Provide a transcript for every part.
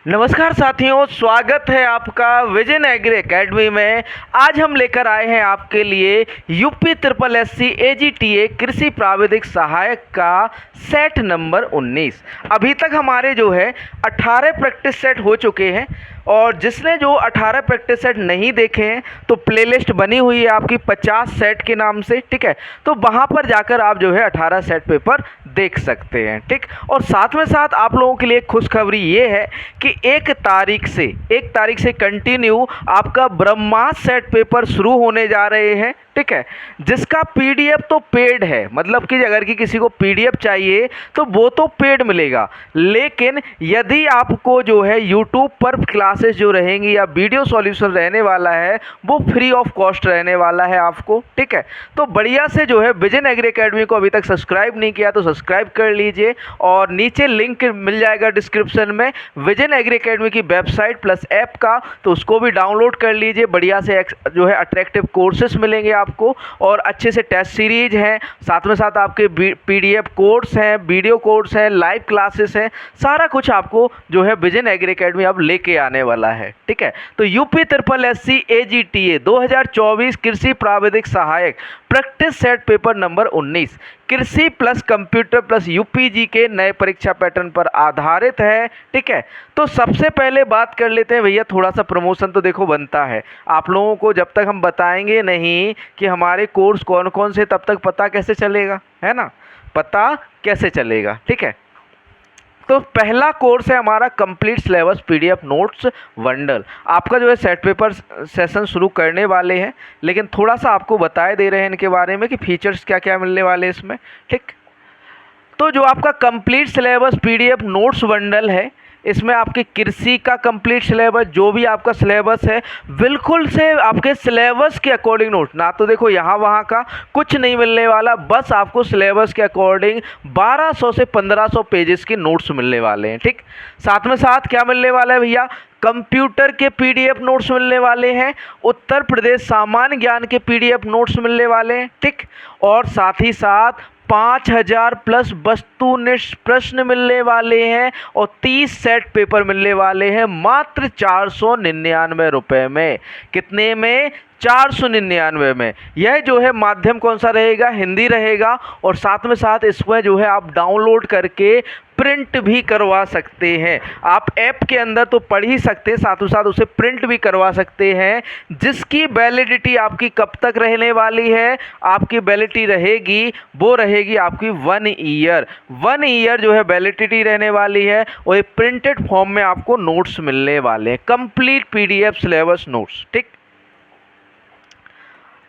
नमस्कार साथियों, स्वागत है आपका विजन एग्री एकेडमी में। आज हम लेकर आए हैं आपके लिए यूपी ट्रिपल एससी एजीटीए कृषि प्राविधिक सहायक का सेट नंबर 19। अभी तक हमारे जो है 18 प्रैक्टिस सेट हो चुके हैं और जिसने जो 18 प्रैक्टिस सेट नहीं देखे हैं तो प्लेलिस्ट बनी हुई है आपकी 50 सेट के नाम से, ठीक है। तो वहाँ पर जाकर आप जो है 18 सेट पेपर देख सकते हैं, ठीक। और साथ में साथ आप लोगों के लिए खुशखबरी ये है कि एक तारीख से कंटिन्यू आपका ब्रह्मास्त्र सेट पेपर शुरू होने जा रहे हैं, ठीक है। जिसका पीडीएफ तो पेड है, मतलब कि अगर कि किसी को पीडीएफ चाहिए तो वो तो पेड मिलेगा, लेकिन यदि आपको जो है यूट्यूब पर क्लासेस जो रहेंगी या वीडियो सॉल्यूशन रहने वाला है वो फ्री ऑफ कॉस्ट रहने वाला है आपको, ठीक है। तो बढ़िया से जो है विजन एग्री एकेडमी को अभी तक सब्सक्राइब नहीं किया तो सब्सक्राइब कर लीजिए और नीचे लिंक मिल जाएगा डिस्क्रिप्शन में विजन एग्री एकेडमी की वेबसाइट प्लस ऐप का, तो उसको भी डाउनलोड कर लीजिए। बढ़िया से जो है अट्रैक्टिव कोर्सेस मिलेंगे आपको और अच्छे से टेस्ट सीरीज हैं, साथ में साथ आपके पीडीएफ कोर्स हैं, वीडियो कोर्स हैं, लाइव क्लासेस हैं, सारा कुछ आपको जो है विजन एग्री एकेडमी अब लेके आने वाला है, ठीक है। तो यूपी ट्रिपल एससी एजीटीए 2024 कृषि प्राविधिक सहायक प्रैक्टिस सेट पेपर नंबर 19 कृषि प्लस कंप्यूटर प्लस यूपीजी के नए परीक्षा पैटर्न पर आधारित है, ठीक है। तो सबसे पहले बात कर लेते हैं भैया, थोड़ा सा प्रमोशन तो देखो बनता है आप लोगों को। जब तक हम बताएंगे नहीं कि हमारे कोर्स कौन कौन से, तब तक पता कैसे चलेगा, है ना, पता कैसे चलेगा, ठीक है। तो पहला कोर्स है हमारा complete syllabus PDF notes bundle. आपका जो है सेट पेपर सेशन शुरू करने वाले हैं, लेकिन थोड़ा सा आपको बताए दे रहे हैं इनके बारे में कि फीचर्स क्या क्या मिलने वाले हैं इसमें, ठीक। तो जो आपका complete syllabus PDF notes bundle है, इसमें आपके कृषि का कंप्लीट सिलेबस, जो भी आपका सिलेबस है बिल्कुल से आपके सिलेबस के अकॉर्डिंग नोट्स, ना तो देखो यहाँ वहाँ का कुछ नहीं मिलने वाला, बस आपको सिलेबस के अकॉर्डिंग 1200 से 1500 पेजेस के नोट्स मिलने वाले हैं, ठीक। साथ में साथ क्या मिलने वाला है भैया, कंप्यूटर के पीडीएफ नोट्स मिलने वाले हैं, उत्तर प्रदेश सामान्य ज्ञान के पीडीएफ नोट्स मिलने वाले हैं, ठीक। और साथ ही साथ 5000 प्लस वस्तुनिष्ठ प्रश्न मिलने वाले हैं और 30 सेट पेपर मिलने वाले हैं मात्र 499 रुपये में। कितने में? 499 में। यह जो है माध्यम कौन सा रहेगा? हिंदी रहेगा। और साथ में साथ इसमें जो है आप डाउनलोड करके प्रिंट भी करवा सकते हैं। आप ऐप के अंदर तो पढ़ ही सकते हैं, साथ ही साथ उसे प्रिंट भी करवा सकते हैं, जिसकी वैलिडिटी आपकी कब तक रहने वाली है? आपकी वैलिडिटी रहेगी, वो रहेगी आपकी 1 ईयर। 1 ईयर जो है वैलिडिटी रहने वाली है और ये प्रिंटेड फॉर्म में आपको नोट्स मिलने वाले हैं, कंप्लीट पीडीएफ सिलेबस नोट्स, ठीक।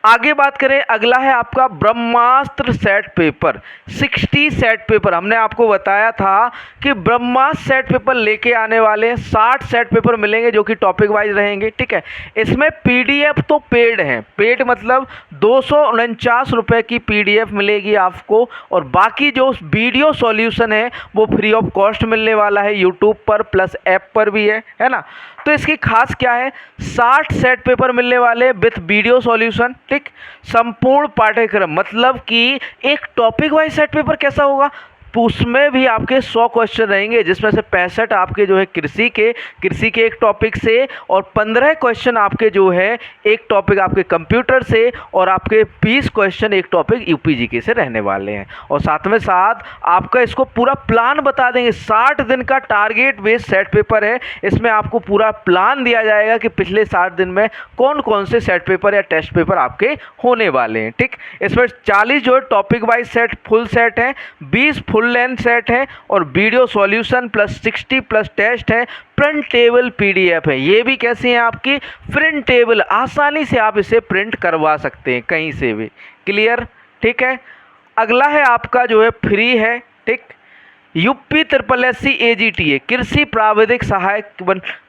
आगे बात करें, अगला है आपका ब्रह्मास्त्र सेट पेपर 60 सेट पेपर। हमने आपको बताया था कि ब्रह्मास्त्र सेट पेपर लेके आने वाले हैं, 60 सेट पेपर मिलेंगे जो कि टॉपिक वाइज रहेंगे, ठीक है। इसमें पीडीएफ तो पेड है, पेड मतलब 249 रुपये की पीडीएफ मिलेगी आपको और बाकी जो वीडियो सॉल्यूशन है वो फ्री ऑफ कॉस्ट मिलने वाला है, यूट्यूब पर प्लस ऐप पर भी है ना। तो इसकी खास क्या है, 60 सेट पेपर मिलने वाले विथ वीडियो सॉल्यूशन, ठीक। संपूर्ण पाठ्यक्रम मतलब कि एक टॉपिक वाइज सेट पेपर कैसा होगा, उसमें भी आपके 100 क्वेश्चन रहेंगे, जिसमें से 65 आपके जो है कृषि के एक टॉपिक से और 15 क्वेश्चन आपके जो है एक टॉपिक आपके कंप्यूटर से और आपके 20 क्वेश्चन एक टॉपिक यूपीजीके से रहने वाले हैं। और साथ में साथ आपका इसको पूरा प्लान बता देंगे। 60 दिन का टारगेट बेस्ड सेट पेपर है, इसमें आपको पूरा प्लान दिया जाएगा कि पिछले 60 दिन में कौन कौन से सेट पेपर या टेस्ट पेपर आपके होने वाले हैं, ठीक। इसमें 40 जो है topic wise set full set हैं, 20 फुल लेंथ सेट है और video solution plus 60 plus test है, प्रिंटेबल पीडीएफ है। ये भी कैसी है आपकी? प्रिंटेबल, आसानी से आप इसे प्रिंट करवा सकते हैं कहीं से भी, क्लियर, ठीक है। अगला है आपका जो है फ्री है, ठीक। यूपी ट्रिपल एससी एजीटीए कृषि प्राविधिक सहायक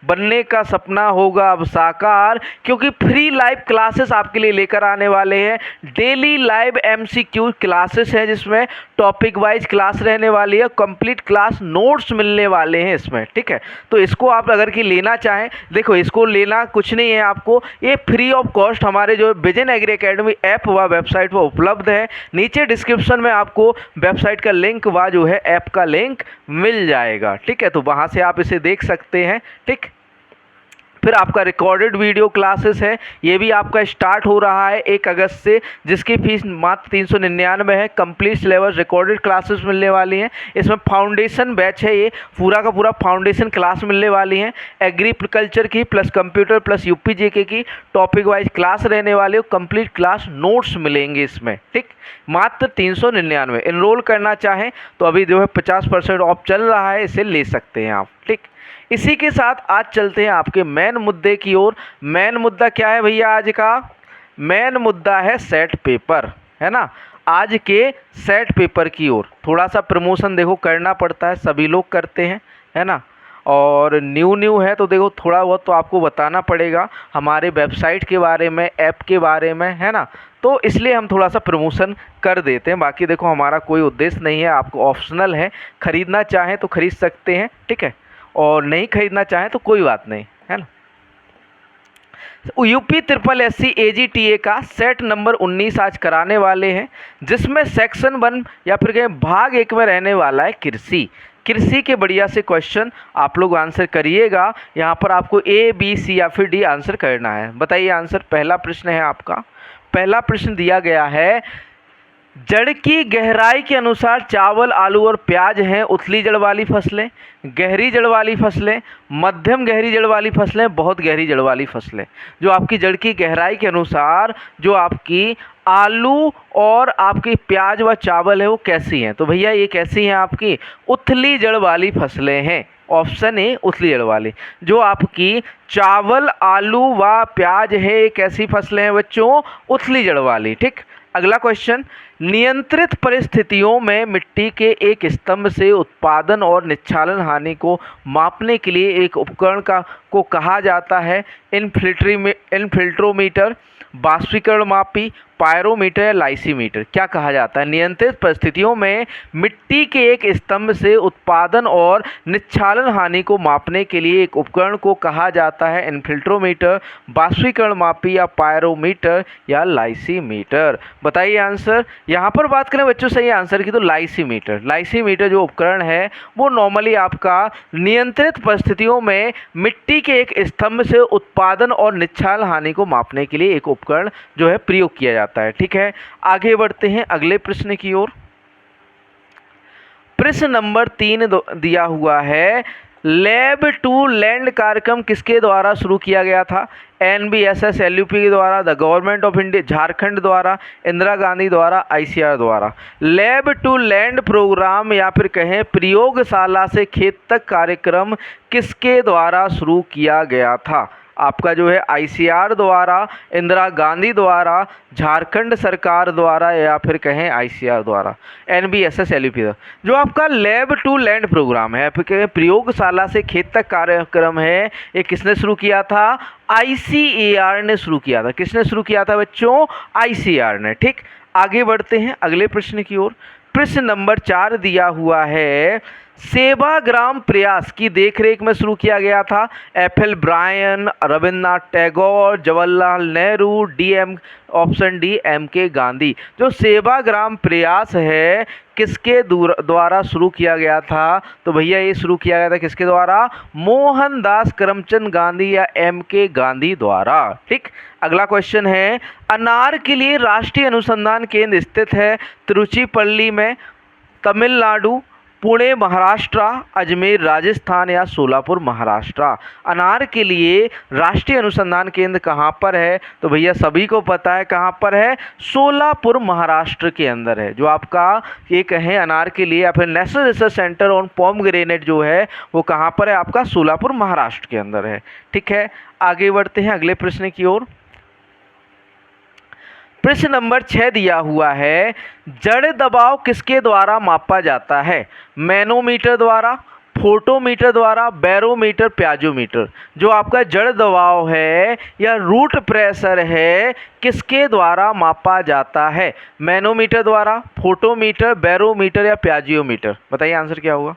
बनने का सपना होगा अब साकार, क्योंकि फ्री लाइव क्लासेस आपके लिए लेकर आने वाले हैं। डेली लाइव एमसीक्यू क्लासेस हैं, जिसमें टॉपिक वाइज क्लास रहने वाली है, कंप्लीट क्लास नोट्स मिलने वाले हैं इसमें, ठीक है। तो इसको आप अगर कि लेना चाहें, देखो इसको लेना कुछ नहीं है आपको, ये फ्री ऑफ कॉस्ट हमारे जो विजन एग्री एकेडमी ऐप व वेबसाइट पर उपलब्ध है। नीचे डिस्क्रिप्शन में आपको वेबसाइट का लिंक व जो है ऐप का लिंक मिल जाएगा। ठीक है, तो वहाँ से आप इसे देख सकते हैं। ठीक, फिर आपका रिकॉर्डेड वीडियो क्लासेस है, ये भी आपका स्टार्ट हो रहा है 1 अगस्त से, जिसकी फीस मात्र 399 है। कंप्लीट सिलेबस रिकॉर्डेड क्लासेस मिलने वाली हैं। इसमें फाउंडेशन बैच है, ये पूरा का पूरा फाउंडेशन क्लास मिलने वाली हैं। एग्रीकल्चर की प्लस कंप्यूटर प्लस यूपी जेके की टॉपिक वाइज क्लास रहने वाली हो। कंप्लीट क्लास नोट्स मिलेंगे इसमें। ठीक, मात्र 399। इनरोल करना चाहें तो अभी जो है 50% ऑफ चल रहा है, इसे ले सकते हैं आप। ठीक, इसी के साथ आज चलते हैं आपके मेन मुद्दे की ओर। मेन मुद्दा क्या है भैया आज का? मेन मुद्दा है सेट पेपर, है ना। आज के सेट पेपर की ओर थोड़ा सा प्रमोशन देखो करना पड़ता है, सभी लोग करते हैं, है ना। और न्यू है तो देखो थोड़ा बहुत तो आपको बताना पड़ेगा हमारे वेबसाइट के बारे में, ऐप के बारे में, है ना। तो इसलिए हम थोड़ा सा प्रमोशन कर देते हैं। बाकी देखो हमारा कोई उद्देश्य नहीं है, आपको ऑप्शनल है, खरीदना चाहें तो खरीद सकते हैं। ठीक है, और नहीं खरीदना चाहें तो कोई बात नहीं, है ना। यूपी SSSC AGTA का सेट नंबर 19 आज कराने वाले हैं, जिसमें सेक्शन 1 या फिर कहें भाग 1 में रहने वाला है कृषि। कृषि के बढ़िया से क्वेश्चन आप लोग आंसर करिएगा। यहाँ पर आपको A, B, C या फिर D आंसर करना है। बताइए आंसर। पहला प्रश्न है आपका, पहला प्रश्न दिया गया है, जड़ की गहराई के अनुसार चावल, आलू और प्याज हैं उथली जड़ वाली फसलें, गहरी जड़ वाली फसलें, मध्यम गहरी जड़ वाली फसलें, बहुत गहरी जड़ वाली फसलें। जो आपकी जड़ की गहराई के अनुसार जो आपकी आलू और आपकी प्याज व चावल है वो कैसी हैं? तो भैया ये कैसी हैं? आपकी उथली जड़ वाली फसलें हैं। ऑप्शन ए उथली जड़ वाली। जो आपकी चावल, आलू व प्याज है ये कैसी फसलें हैं बच्चों? उथली जड़ वाली। ठीक, अगला क्वेश्चन, नियंत्रित परिस्थितियों में मिट्टी के एक स्तंभ से उत्पादन और निच्छालन हानि को मापने के लिए एक उपकरण को कहा जाता है इनफिल्ट्रोमीटर, बाष्पीकरण मापी, पायरोमीटर या लाइसीमीटर। क्या कहा जाता है? नियंत्रित परिस्थितियों में मिट्टी के एक स्तंभ से उत्पादन और निच्छालन हानि को मापने के लिए एक उपकरण को कहा जाता है इनफिल्ट्रोमीटर, बाष्पीकरण मापी या पायरोमीटर या लाइसीमीटर। बताइए आंसर। यहाँ पर बात करें बच्चों सही आंसर की तो लाइसीमीटर। लाइसीमीटर जो उपकरण है वो नॉर्मली आपका नियंत्रित परिस्थितियों में मिट्टी के एक स्तंभ से उत्पादन और निच्छालन हानि को मापने के लिए एक उपकरण जो है प्रयोग किया जाता है। ठीक है, आगे बढ़ते हैं अगले प्रश्न की ओर। प्रश्न नंबर 3 दिया हुआ है, लैब टू लैंड कार्यक्रम किसके द्वारा शुरू किया गया था? NBSS LUP के द्वारा, the government of India Jharkhand द्वारा, इंदिरा गांधी द्वारा, ICR द्वारा। लैब टू लैंड प्रोग्राम या फिर कहें प्रयोगशाला से खेत तक कार्यक्रम किसके द्वारा शुरू किया गया था? आपका जो है ICR द्वारा, इंदिरा गांधी द्वारा, झारखंड सरकार द्वारा या फिर कहें ICR द्वारा। NBSS LUP जो आपका लैब टू लैंड प्रोग्राम है, फिर कहें प्रयोगशाला से खेत तक कार्यक्रम है, ये किसने शुरू किया था? ICAR ने शुरू किया था। किसने शुरू किया था बच्चों? ICAR ने। ठीक, आगे बढ़ते हैं अगले प्रश्न की ओर। प्रश्न नंबर 4 दिया हुआ है, सेवाग्राम प्रयास की देखरेख में शुरू किया गया था FL Brian, Rabindranath Tagore, Jawaharlal Nehru, option D MK Gandhi. जो सेवाग्राम प्रयास है किसके द्वारा शुरू किया गया था? तो भैया ये शुरू किया गया था किसके द्वारा? मोहनदास करमचंद गांधी या MK गांधी द्वारा। ठीक, अगला क्वेश्चन है, अनार के लिए राष्ट्रीय अनुसंधान केंद्र स्थित है तिरुचिपल्ली में, तमिलनाडु, पुणे महाराष्ट्र, अजमेर राजस्थान या सोलापुर महाराष्ट्र। अनार के लिए राष्ट्रीय अनुसंधान केंद्र कहाँ पर है? तो भैया सभी को पता है कहाँ पर है, सोलापुर महाराष्ट्र के अंदर है। जो आपका ये कहें अनार के लिए या फिर national research centre on pomegranate जो है वो कहाँ पर है? आपका सोलापुर महाराष्ट्र के अंदर है। ठीक है, आगे बढ़ते हैं अगले प्रश्न की ओर। प्रश्न नंबर 6 दिया हुआ है, जड़ दबाव किसके द्वारा मापा जाता है? मैनोमीटर द्वारा, फोटोमीटर द्वारा, बैरोमीटर, प्याजोमीटर। जो आपका जड़ दबाव है या रूट प्रेशर है किसके द्वारा मापा जाता है? मैनोमीटर द्वारा, फोटोमीटर, बैरोमीटर या प्याजियोमीटर। बताइए आंसर क्या होगा?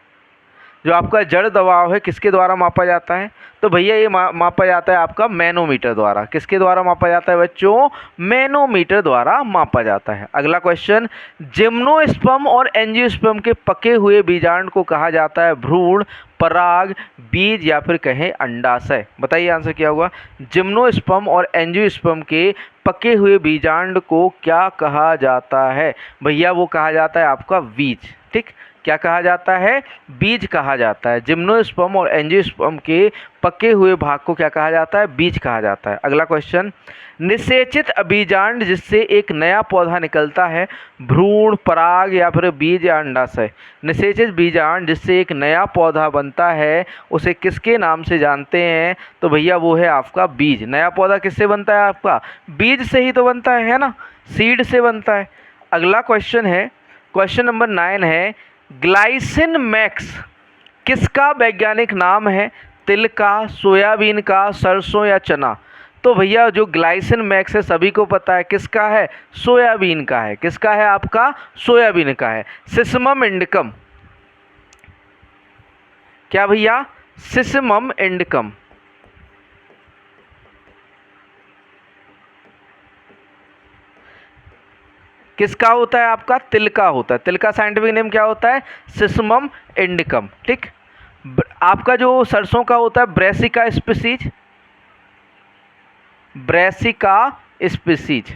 जो आपका जड़ दबाव है किसके द्वारा मापा जाता है? तो भैया ये मापा जाता है आपका मैनोमीटर द्वारा। किसके द्वारा मापा जाता है बच्चों? मैनोमीटर द्वारा मापा जाता है। अगला क्वेश्चन, जिम्नोस्पर्म और एंजियोस्पर्म के पके हुए बीजांड को कहा जाता है भ्रूण, पराग, बीज या फिर कहें अंडाशय। बताइए आंसर क्या होगा? जिम्नोस्पर्म और एंजियोस्पर्म के पके हुए बीजांड को क्या कहा जाता है? भैया वो कहा जाता है आपका बीज। ठीक, क्या कहा जाता है? बीज कहा जाता है। जिम्नोस्पर्म और एंजियोस्पर्म के पके हुए भाग को क्या कहा जाता है? बीज कहा जाता है। अगला क्वेश्चन, निषेचित बीजांड जिससे एक नया पौधा निकलता है, भ्रूण, पराग या फिर बीज या अंडाशय। निषेचित बीजांड जिससे एक नया पौधा बनता है उसे किसके नाम से जानते हैं? तो भैया वो है आपका बीज। नया पौधा किससे बनता है? आपका बीज से ही तो बनता है ना, सीड से बनता है। अगला क्वेश्चन है, क्वेश्चन नंबर 9 है, ग्लाइसिन मैक्स किसका वैज्ञानिक नाम है? तिल का, सोयाबीन का, सरसों या चना? तो भैया जो ग्लाइसिन मैक्स है सभी को पता है किसका है? सोयाबीन का है। किसका है? आपका सोयाबीन का है। सिसमम इंडिकम, क्या भैया? सिसमम इंडिकम किसका होता है? आपका तिल का होता है। तिल का साइंटिफिक नेम क्या होता है? सिसमम इंडिकम। ठीक, आपका जो सरसों का होता है ब्रेसिका स्पीसीज, ब्रेसिका स्पीसीज।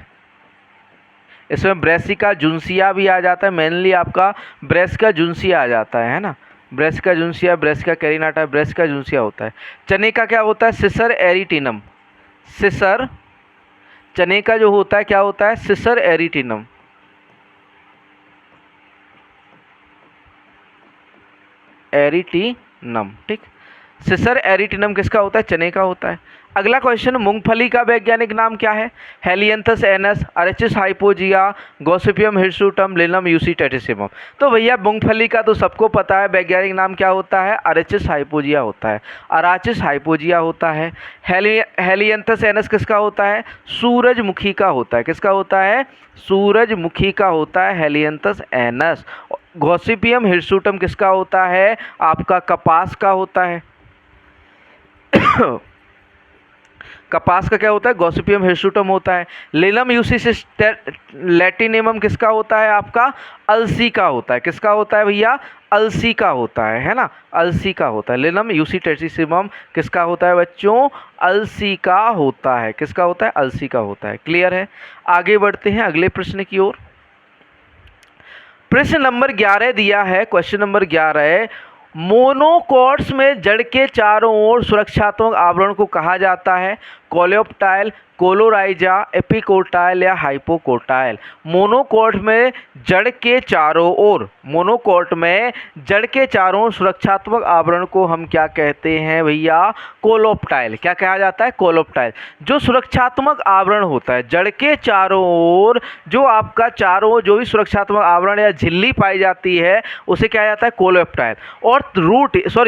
इसमें ब्रेसिका जुन्सिया भी आ जाता है, मेनली आपका ब्रेसिका जुन्सिया आ जाता है ना। ब्रेसिका जुन्सिया, ब्रेसिका कैरिनाटा, ब्रेसिका जुन्सिया होता है। चने का क्या होता है? सिसर एरिटिनम। सिसर, चने का जो होता है क्या होता है? सिसर एरिटिनम। एरिटिनम। ठीक, सिसर एरिटिनम किसका होता है? चने का होता है। अगला क्वेश्चन, मूंगफली का वैज्ञानिक नाम क्या है? Helianthus annuus, Arachis hypogaea, Gossypium hirsutum, Linum usitatissimum. तो भैया मूंगफली का तो सबको पता है वैज्ञानिक नाम क्या होता है? अरेचिस हाइपोजिया होता है, अराचिस हाइपोजिया होता है। हेलियंथस एनस किसका होता है? सूरजमुखी का होता है। किसका होता है? सूरजमुखी का होता है हेलियंथस एनस। गॉसिपियम हिरसुटम किसका होता है? आपका कपास का होता है। कपास का क्या होता है? गॉसिपियम हिरसुटम होता है। लिनम यूसिस लैटिनिमम किसका होता है? आपका अलसी का होता है। किसका होता है भैया? अलसी का होता है ना, अलसी का होता है। लिनम यूसिटेटिसिमम किसका होता है बच्चों? अलसी का होता है। किसका होता है? अलसी का होता है। क्लियर है? आगे बढ़ते हैं अगले प्रश्न की ओर। प्रश्न नंबर 11 दिया है, क्वेश्चन नंबर 11 है, मोनोकॉट्स में जड़ के चारों ओर सुरक्षात्मक आवरण को कहा जाता है? कोलेप्टाइल, कोलोराइजा, एपिकोटाइल या हाइपोकोटाइल। मोनोकॉट में जड़ के चारों ओर, मोनोकॉट में जड़ के चारों ओर सुरक्षात्मक आवरण को हम क्या कहते हैं भैया? कोलोप्टाइल। क्या कहा जाता है? कोलोप्टाइल। जो सुरक्षात्मक आवरण होता है जड़ के चारों ओर, जो आपका चारों ओर जो भी सुरक्षात्मक आवरण या झिल्ली पाई जाती है उसे क्या जाता है? कोलोप्टाइल। और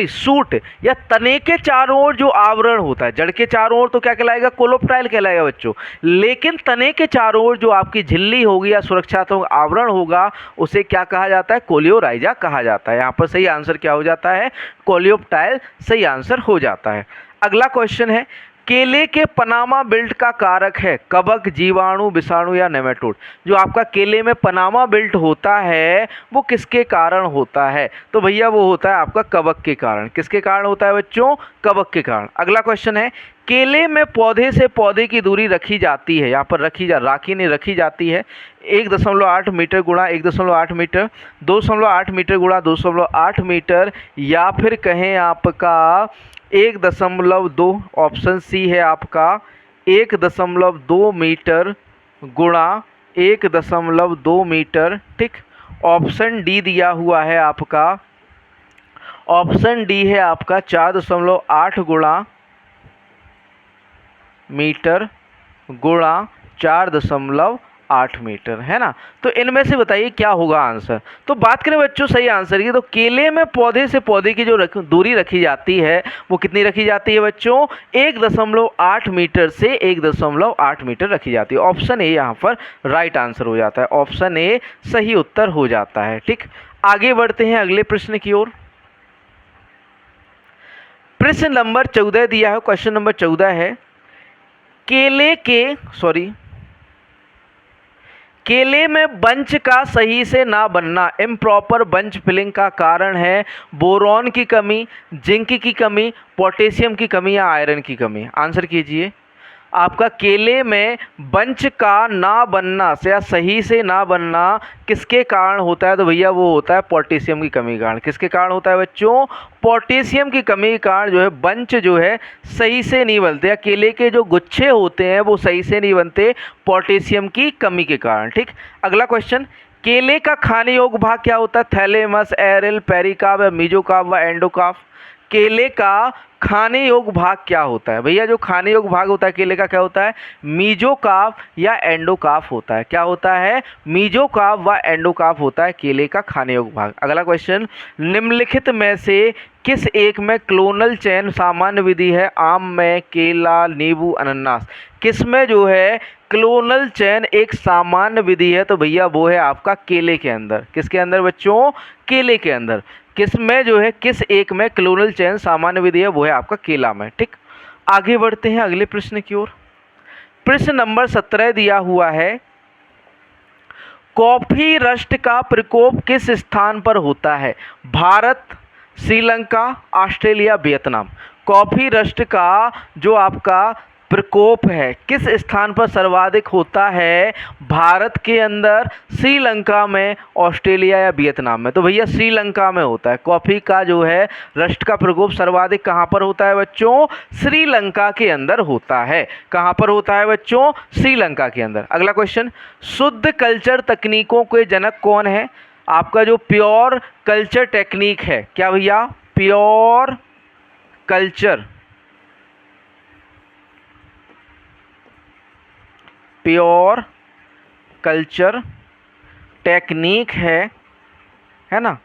सूट या तने के चारों ओर जो आवरण होता है जड़ के चारों ओर तो क्या कहलाएगा? कोलोप्टाइल कहलाएगा बच्चों। लेकिन तने के चारों ओर जो आपकी झिल्ली होगी या सुरक्षात्मक आवरण होगा उसे क्या कहा जाता है? कोलियोराइजा कहा जाता है। यहाँ पर सही आंसर क्या हो जाता है? कोलियोप्टाइल सही आंसर हो जाता है। अगला क्वेश्चन है, केले के पनामा बेल्ट का कारक है? कवक, जीवाणु, विषाणु या नेमेटोड। जो आपका केले में पनामा बेल्ट होता है वो किसके कारण होता है? तो भैया वो होता है आपका कवक के कारण। किसके कारण होता है बच्चों? कवक के कारण। अगला क्वेश्चन है, केले में पौधे से पौधे की दूरी रखी जाती है, यहाँ पर रखी जाती है 1.8 मीटर गुणा 1.8 मीटर, 2.8 मीटर गुणा 2.8 मीटर या फिर कहें आपका 1.2। ऑप्शन सी है आपका 1.2 मीटर गुणा 1.2 मीटर। ठीक, ऑप्शन डी दिया हुआ है आपका, ऑप्शन डी है आपका 4.8 गुणा मीटर गुणा 4.8 मीटर, है ना। तो इनमें से बताइए क्या होगा आंसर। तो बात करें बच्चों सही आंसर की, तो केले में पौधे से पौधे की जो दूरी रखी जाती है वो कितनी रखी जाती है बच्चों? 1.8 मीटर से 1.8 मीटर रखी जाती है। ऑप्शन ए यहाँ पर राइट आंसर हो जाता है। ऑप्शन ए सही उत्तर हो जाता है। ठीक, आगे बढ़ते हैं अगले प्रश्न की ओर। प्रश्न नंबर 14 दिया है, क्वेश्चन नंबर 14 है केले में बंच का सही से ना बनना, इम्प्रॉपर बंच फिलिंग का कारण है बोरॉन की कमी, जिंक की कमी, पोटेशियम की कमी या आयरन की कमी। आंसर कीजिए। आपका केले में बंच का ना बनना या सही से ना बनना किसके कारण होता है? तो भैया वो होता है पोटेशियम की कमी के कारण। किसके कारण होता है बच्चों? पोटेशियम की कमी के कारण जो है बंच जो है सही से नहीं बनते, या केले के जो गुच्छे होते हैं वो सही से नहीं बनते पोटेशियम की कमी के कारण। ठीक, अगला क्वेश्चन, केले का खाने योग्य भाग क्या होता है? थैलेमस, एरिल, पेरिकार्प या मीजोकार्प व एंडोकार्प। केले का खाने योग्य भाग क्या होता है? भैया जो खाने योग्य भाग होता है केले का क्या होता है? मीजोकार्प या एंडोकार्प होता है। क्या होता है? मीजोकार्प व एंडोकार्प होता है केले का खाने योग्य भाग। अगला क्वेश्चन, निम्नलिखित में से किस एक में क्लोनल चयन सामान्य विधि है? आम में, केला, नींबू, अनानास। किस में जो है क्लोनल चयन एक सामान्य विधि है? तो भैया वो है आपका केले के अंदर। किसके अंदर बच्चों? केले के अंदर। किस में जो है, किस एक में क्लोनल चयन सामान्य विधि है? वो है आपका केला में। ठीक, आगे बढ़ते हैं अगले प्रश्न की ओर। प्रश्न नंबर 17 दिया हुआ है, कॉफी रस्ट का प्रकोप किस स्थान पर होता है? Bharat, Sri Lanka, Australia, Vietnam. Coffee rust का जो आपका प्रकोप है किस स्थान पर सर्वाधिक होता है? भारत के अंदर, श्रीलंका में, ऑस्ट्रेलिया या वियतनाम में। तो भैया श्रीलंका में होता है। कॉफी का जो है रस्ट का प्रकोप सर्वाधिक कहाँ पर होता है बच्चों? श्रीलंका के अंदर होता है। कहाँ पर होता है बच्चों? श्रीलंका के अंदर। अगला क्वेश्चन, शुद्ध कल्चर तकनीकों के जनक कौन है? आपका जो प्योर कल्चर टेक्निक है, क्या भैया? Pure culture, pure culture technique है ना,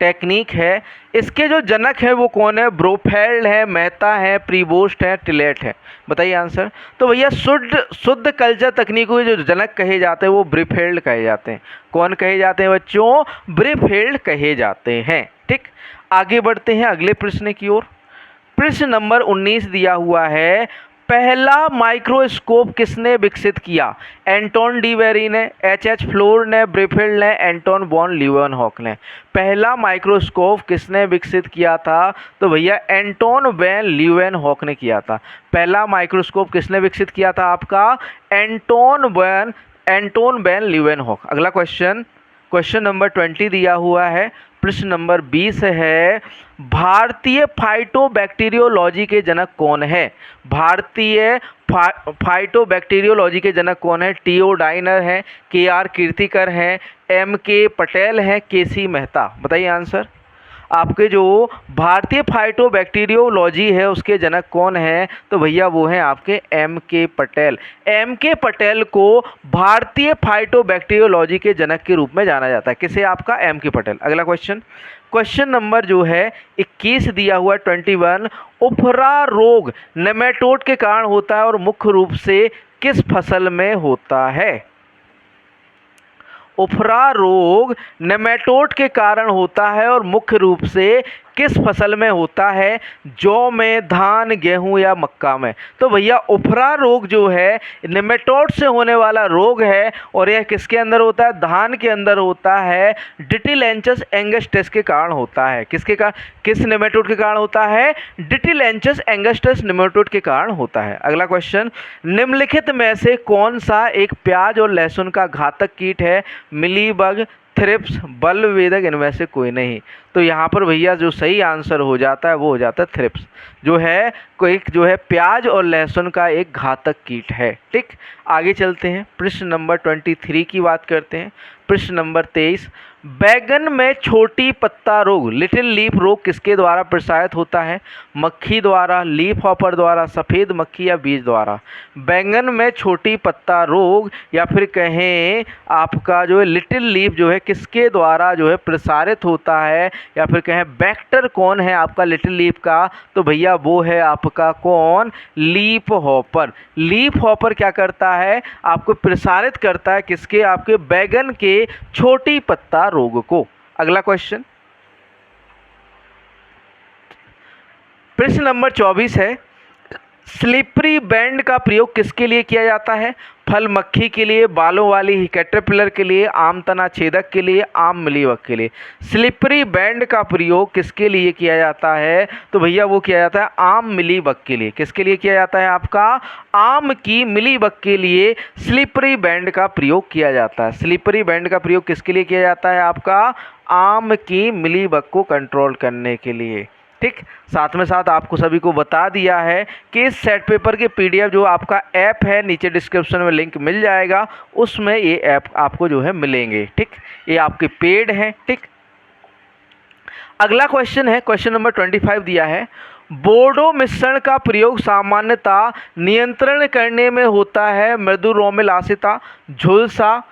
टेक्निक है। इसके जो जनक है वो कौन है? ब्रोफेल्ड है, मेहता है, प्रीबोस्ट है, टिलेट है। बताइए आंसर। तो भैया शुद्ध कल्चर तकनीकों के जो जनक कहे जाते हैं वो ब्रीफेल्ड कहे जाते हैं। कौन कहे जाते हैं बच्चों? ब्रीफेल्ड कहे जाते हैं। ठीक, आगे बढ़ते हैं अगले प्रश्न की ओर। प्रश्न नंबर 19 दिया हुआ है, पहला माइक्रोस्कोप किसने विकसित किया? एंटोन डी वेरी ने, एच फ्लोर ने, ब्रीफिल्ड ने, एंटोन वॉन लीeuwenhoek ने। पहला माइक्रोस्कोप किसने विकसित किया था? तो भैया एंटोन वैन लीeuwenhoek ने किया था। पहला माइक्रोस्कोप किसने विकसित किया था? आपका एंटोन वैन लीeuwenhoek। अगला क्वेश्चन, क्वेश्चन नंबर 20 दिया हुआ है। प्रश्न नंबर 20 है, भारतीय फाइटोबैक्टीरियोलॉजी के जनक कौन है? भारतीय फाइटोबैक्टीरियोलॉजी के जनक कौन है? टी.ओ. डाइनर है, के.आर. कीर्तिकर हैं, एम.के. पटेल हैं, के.सी. मेहता। बताइए आंसर। आपके जो भारतीय फाइटोबैक्टीरियोलॉजी है उसके जनक कौन है? तो भैया वो हैं आपके एम.के. पटेल। एम.के. पटेल को भारतीय फाइटोबैक्टीरियोलॉजी के जनक के रूप में जाना जाता है। किसे? आपका एम.के. पटेल। अगला क्वेश्चन, क्वेश्चन नंबर जो है 21 दिया हुआ 21, उफरा रोग नेमेटोड के कारण होता है और मुख्य रूप से किस फसल में होता है? उफरा रोग नेमेटोड के कारण होता है और मुख्य रूप से किस फसल में होता है? जौ में, धान, गेहूं या मक्का में। तो भैया उफरा रोग जो है नेमेटोड से होने वाला रोग है और यह किसके अंदर होता है? धान के अंदर होता है। डिटिलेंचस एंगस्टस के कारण होता है। किसके कारण? किस नेमेटोड के कारण होता है? डिटिलेंचस एंगस्टस नेमेटोड के कारण होता है। अगला क्वेश्चन, निम्नलिखित में से कौन सा एक प्याज और लहसुन का घातक कीट है? मिलीबग, थ्रिप्स, बल्बवेदक, इनमें से कोई नहीं। तो यहाँ पर भैया जो सही आंसर हो जाता है वो हो जाता है थ्रिप्स, जो है कोई जो है प्याज और लहसुन का एक घातक कीट है। ठीक, आगे चलते हैं। प्रश्न नंबर 23 की बात करते हैं। प्रश्न नंबर 23, बैगन में छोटी पत्ता रोग, लिटिल लीफ रोग किसके द्वारा प्रसारित होता है? मक्खी द्वारा, लीफ हॉपर द्वारा, सफ़ेद मक्खी या बीज द्वारा। बैंगन में छोटी पत्ता रोग या फिर कहें आपका जो है लिटिल लीफ जो है किसके द्वारा जो है प्रसारित होता है, या फिर कहें वेक्टर कौन है आपका लिटिल लीफ का? तो भैया वो है आपका कौन? Leaf hopper. लीफ हॉपर क्या करता है? आपको प्रसारित करता है किसके? आपके बैगन के छोटी पत्ता रोग को। अगला क्वेश्चन, प्रश्न नंबर 24 है, स्लिपरी बैंड का प्रयोग किसके लिए किया जाता है? फल मक्खी के लिए, बालों वाली कैटरपिलर के लिए, आम तना छेदक के लिए, आम मिलीबग के लिए। स्लिपरी बैंड का प्रयोग किसके लिए किया जाता है? तो भैया वो किया जाता है आम मिलीबग के लिए। किसके लिए किया जाता है आपका? आम की मिलीबग के लिए स्लिपरी बैंड का प्रयोग किया जाता है। स्लिपरी बैंड का प्रयोग किसके लिए किया जाता है आपका? आम की मिलीबग को कंट्रोल करने के लिए। ठीक, साथ में साथ आपको सभी को बता दिया है कि इस सेट पेपर के पीडीएफ जो आपका ऐप है, नीचे डिस्क्रिप्शन में लिंक मिल जाएगा, उसमें ये ऐप आपको जो है मिलेंगे। ठीक, ये आपके पेड हैं। ठीक, अगला क्वेश्चन है, क्वेश्चन नंबर 25 दिया है, बोर्डो मिश्रण का प्रयोग सामान्यतः नियंत्रण करने में होता है मृदु रोमिल आसिता, झुलसा,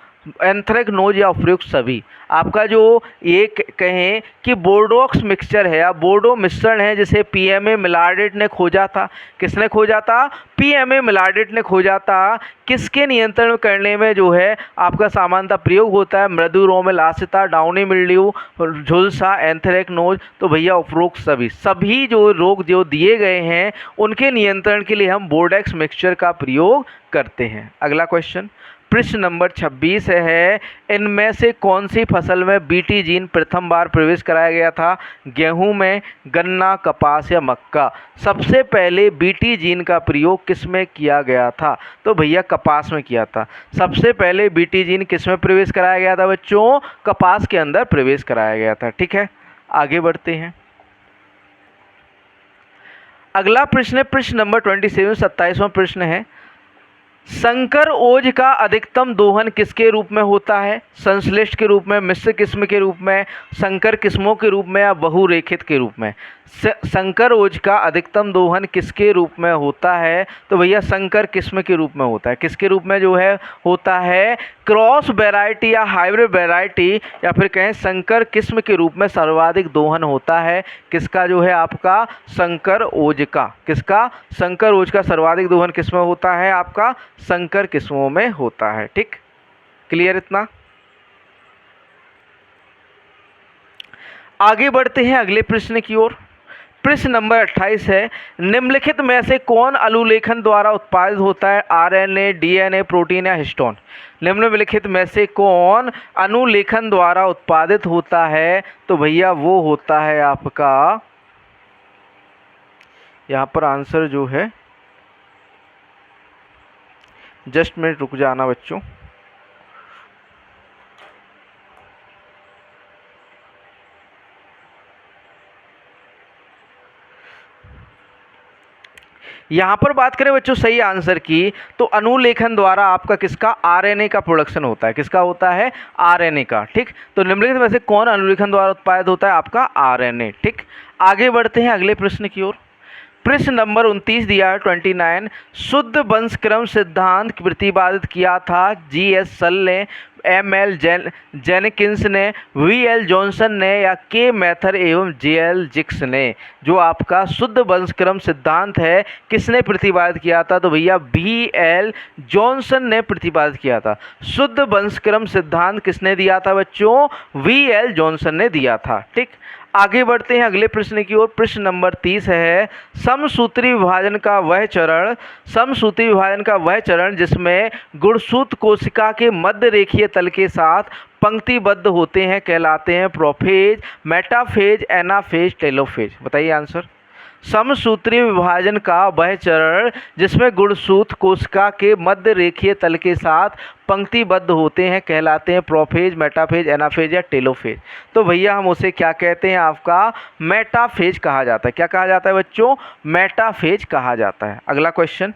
एंथ्रेक्नोज या उपयुक्त सभी। आपका जो ये कहें कि बोर्डोक्स मिक्सचर है या बोर्डो मिश्रण है, जिसे पीएमए मिलार्डेट ने खोजा था। किसने खोजा था? पीएमए मिलार्डेट ने खोजा था। किसके नियंत्रण करने में जो है आपका सामान्यतः प्रयोग होता है? मृदु रोमिल आसिता, डाउनी मिल्ड्यू, झुलसा, एंथ्रेक्नोज। तो भैया उपरोक्त सभी जो रोग जो दिए गए हैं उनके नियंत्रण के लिए हम बोर्डेक्स मिक्सचर का प्रयोग करते हैं। अगला क्वेश्चन, प्रश्न नंबर 26 है, इनमें से कौन सी फसल में बीटी जीन प्रथम बार प्रवेश कराया गया था? गेहूं में, गन्ना, कपास या मक्का? सबसे पहले बीटी जीन का प्रयोग किस में किया गया था? तो भैया कपास में किया था। सबसे पहले बीटी जीन किस में प्रवेश कराया गया था बच्चों? कपास के अंदर प्रवेश कराया गया था। ठीक है, आगे बढ़ते हैं। अगला प्रश्न है प्रश्न नंबर 27, 27वां प्रश्न है, संकर ओज का अधिकतम दोहन किसके रूप में होता है? संश्लिष्ट के रूप में, मिश्र किस्म के रूप में, संकर किस्मों के रूप में या बहुरेखित के रूप में? संकर ओज का अधिकतम दोहन किसके रूप में होता है? तो भैया संकर किस्म के रूप में होता है। किसके रूप में जो है होता है? क्रॉस वैरायटी या हाइब्रिड वैरायटी या फिर कहें संकर किस्म के रूप में सर्वाधिक दोहन होता है। किसका जो है आपका? संकर ओज का। किसका? संकर ओज का सर्वाधिक दोहन किस में होता है आपका? संकर किस्मों में होता है। ठीक, क्लियर इतना? आगे बढ़ते हैं अगले प्रश्न की ओर। प्रश्न नंबर 28 है, निम्नलिखित में से कौन अनुलेखन द्वारा उत्पादित होता है? आरएनए, डीएनए, प्रोटीन या हिस्टोन? निम्नलिखित में से कौन अनुलेखन द्वारा उत्पादित होता है? तो भैया वो होता है आपका, यहाँ पर आंसर जो है, जस्ट मिनट रुक जाना बच्चों। यहाँ पर बात करें बच्चों सही आंसर की, तो अनुलेखन द्वारा आपका किसका? आरएनए का प्रोडक्शन होता है। किसका होता है? आरएनए का। ठीक, तो निम्नलिखित में से कौन अनुलेखन द्वारा उत्पादित होता है? आपका आरएनए। ठीक, आगे बढ़ते हैं अगले प्रश्न की ओर। प्रश्न नंबर 29 दिया है 29, शुद्ध वंशक्रम सिद्धांत प्रतिपादित किया था जी.एस. सल ने, एम.एल. जेनकिंस ने, वी.एल. जॉनसन ने या के मैथर एवं जे.एल. जिक्स ने? जो आपका शुद्ध वंशक्रम सिद्धांत है किसने प्रतिपादित किया था? तो भैया वी.एल. जॉनसन ने प्रतिपादित किया था। शुद्ध वंशक्रम सिद्धांत किसने दिया था बच्चों? वी.एल. जॉनसन ने दिया था। ठीक, आगे बढ़ते हैं अगले प्रश्न की ओर। प्रश्न नंबर 30 है, समसूत्री विभाजन का वह चरण जिसमें गुणसूत्र कोशिका के मध्य रेखीय तल के साथ पंक्तिबद्ध होते हैं कहलाते हैं प्रोफेज, मेटाफेज, एनाफेज, टेलोफेज? बताइए आंसर। समसूत्री विभाजन का वह चरण जिसमें गुणसूत्र कोशिका के मध्य रेखीय तल के साथ पंक्तिबद्ध होते हैं कहलाते हैं प्रोफेज, मेटाफेज, एनाफेज या टेलोफेज? तो भैया हम उसे क्या कहते हैं? आपका मेटाफेज कहा जाता है। क्या कहा जाता है बच्चों? मेटाफेज कहा जाता है। अगला क्वेश्चन,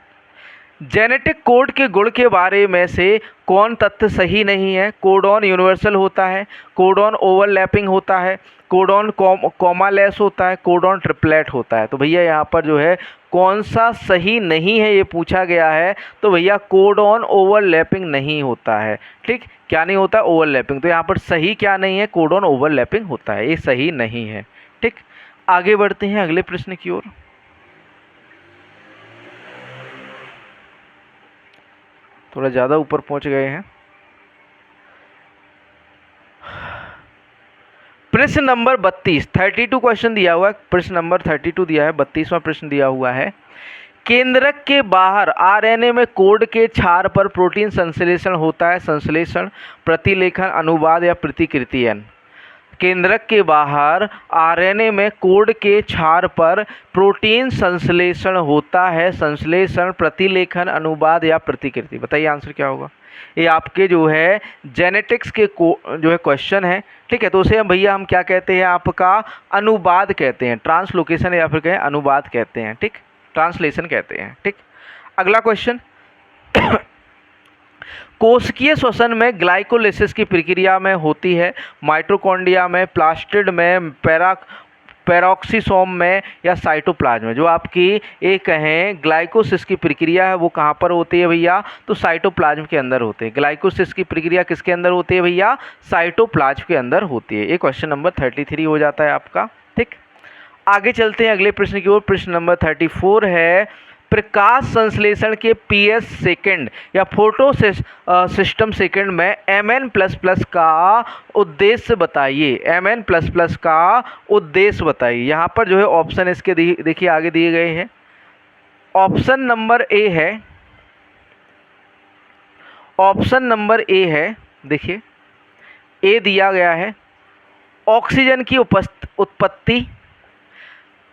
जेनेटिक कोड के गुण के बारे में से कौन तथ्य सही नहीं है? कोडॉन यूनिवर्सल होता है, कोडॉन ओवरलैपिंग होता है, कोडॉन कॉमालेस होता है, कोडॉन ट्रिपलेट होता है? तो भैया यहाँ पर जो है कौन सा सही नहीं है ये पूछा गया है। तो भैया कोडॉन ओवरलैपिंग नहीं होता है। ठीक, क्या नहीं होता? ओवरलैपिंग। तो यहाँ पर सही क्या नहीं है? कोडॉन ओवरलैपिंग होता है, ये सही नहीं है। ठीक, आगे बढ़ते हैं अगले प्रश्न की ओर। थोड़ा ज़्यादा ऊपर पहुंच गए हैं। प्रश्न नंबर 32, 32 क्वेश्चन दिया हुआ है, प्रश्न नंबर 32 दिया है, 32वां प्रश्न दिया हुआ है। केंद्रक के बाहर आरएनए में कोड के क्षार पर प्रोटीन संश्लेषण होता है। संश्लेषण, प्रतिलेखन, अनुवाद या प्रतिकृतियन। केंद्रक के बाहर आरएनए में कोड के क्षार पर प्रोटीन संश्लेषण होता है। संश्लेषण, प्रतिलेखन, अनुवाद या प्रतिकृति। बताइए आंसर क्या होगा। ये आपके जो है जेनेटिक्स के जो है क्वेश्चन है, ठीक है। तो उसे भैया हम क्या कहते हैं, आपका अनुवाद कहते हैं, ट्रांसलोकेशन या फिर कहें अनुवाद कहते हैं, ठीक, ट्रांसलेशन कहते हैं, ठीक। अगला क्वेश्चन कोशिकीय श्वसन में ग्लाइकोलिसिस की प्रक्रिया में होती है। माइटोकॉन्ड्रिया में, प्लास्टिड में, पेरोक्सीसोम में या साइटोप्लाज्म में। जो आपकी एक कहें ग्लाइकोसिस की प्रक्रिया है वो कहाँ पर होती है भैया, तो साइटोप्लाज्म के अंदर होती है। ग्लाइकोसिस की प्रक्रिया किसके अंदर होती है भैया, साइटोप्लाज्म के अंदर होती है। ये क्वेश्चन नंबर 33 हो जाता है आपका, ठीक। आगे चलते हैं अगले प्रश्न की ओर। प्रश्न नंबर 34 है, प्रकाश संश्लेषण के पीएस सेकंड या फोटो सिस्टम सेकंड में Mn++ का उद्देश्य बताइए। Mn++ का उद्देश्य बताइए। यहाँ पर जो है ऑप्शन इसके देखिए आगे दिए गए हैं। ऑप्शन नंबर ए है, ऑप्शन नंबर ए है, देखिए ए दिया गया है, ऑक्सीजन की उत्पत्ति,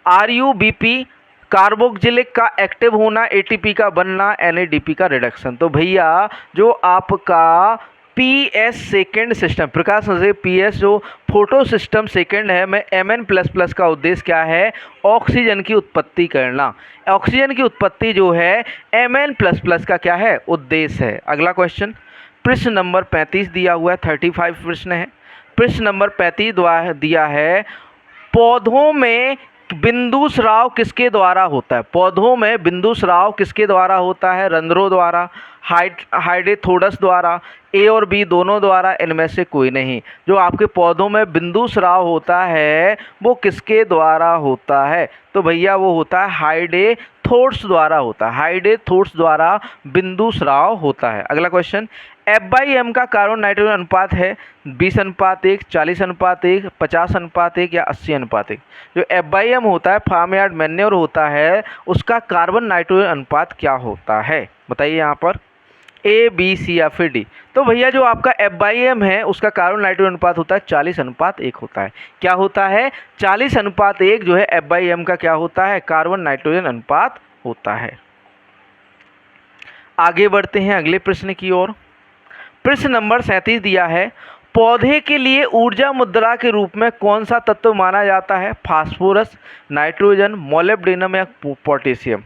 RUBP कार्बोक्जिलिक का एक्टिव होना, ATP का बनना, NADP का रिडक्शन। तो भैया जो आपका PS सेकेंड सिस्टम, प्रकाश से PS जो फोटो सिस्टम सेकेंड है में Mn++ का उद्देश्य क्या है, ऑक्सीजन की उत्पत्ति करना। ऑक्सीजन की उत्पत्ति जो है Mn++ का क्या है, उद्देश्य है। अगला क्वेश्चन प्रश्न नंबर 35 दिया हुआ है, 35 प्रश्न है। प्रश्न नंबर 35 द्वारा दिया है, पौधों में बिंदु स्राव किसके द्वारा होता है। पौधों में बिंदु स्राव किसके द्वारा होता है, रंध्रों द्वारा, हाइडेथोडस द्वारा, ए और बी दोनों द्वारा, इनमें से कोई नहीं। जो आपके पौधों में बिंदु स्राव होता है वो किसके द्वारा होता है, तो भैया वो होता है हाइडेथोड्स द्वारा होता है। हाइडेथोड्स द्वारा बिंदु स्राव होता है। अगला क्वेश्चन, F/m का कार्बन नाइट्रोजन अनुपात है 20:1, 40:1, 50:1 या 80:1। जो F/m होता है, फार्म यार्ड मैन्योर होता है, उसका कार्बन नाइट्रोजन अनुपात क्या होता है, बताइए यहाँ पर A, B, C या फिर D। तो भैया जो आपका F/m है उसका कार्बन नाइट्रोजन अनुपात होता है 40:1 होता है। क्या होता है, 40:1 जो है F/m का क्या होता है, कार्बन नाइट्रोजन अनुपात होता है। आगे बढ़ते हैं अगले प्रश्न की ओर। प्रश्न नंबर 37 दिया है, पौधे के लिए ऊर्जा मुद्रा के रूप में कौन सा तत्व माना जाता है, फास्फोरस, नाइट्रोजन, मोलिब्डेनम या पोटेशियम।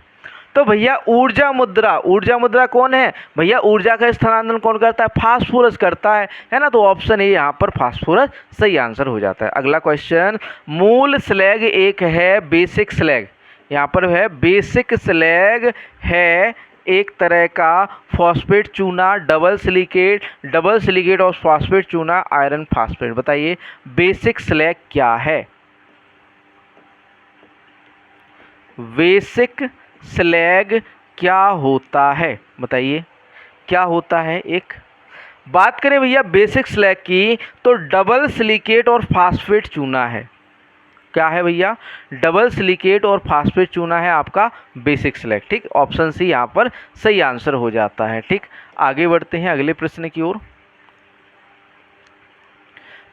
तो भैया ऊर्जा मुद्रा कौन है भैया, ऊर्जा का स्थानांतरण कौन करता है, फास्फोरस करता है ना। तो ऑप्शन ए यहाँ पर फास्फोरस सही आंसर हो जाता है। अगला क्वेश्चन, मूल स्लैग एक है बेसिक स्लैग, यहाँ पर है बेसिक स्लैग है एक तरह का फॉस्फेट चूना, डबल सिलिकेट और फॉस्फेट चूना, आयरन फॉस्फेट। बताइए बेसिक स्लैग क्या है, बेसिक स्लैग क्या होता है, बताइए क्या होता है। एक बात करें भैया बेसिक स्लैग की तो डबल सिलिकेट और फॉस्फेट चूना है। क्या है भैया, डबल सिलिकेट और फॉस्फेट चूना है आपका बेसिक स्लैग, ठीक। ऑप्शन सी यहाँ पर सही आंसर हो जाता है, ठीक। आगे बढ़ते हैं अगले प्रश्न की ओर।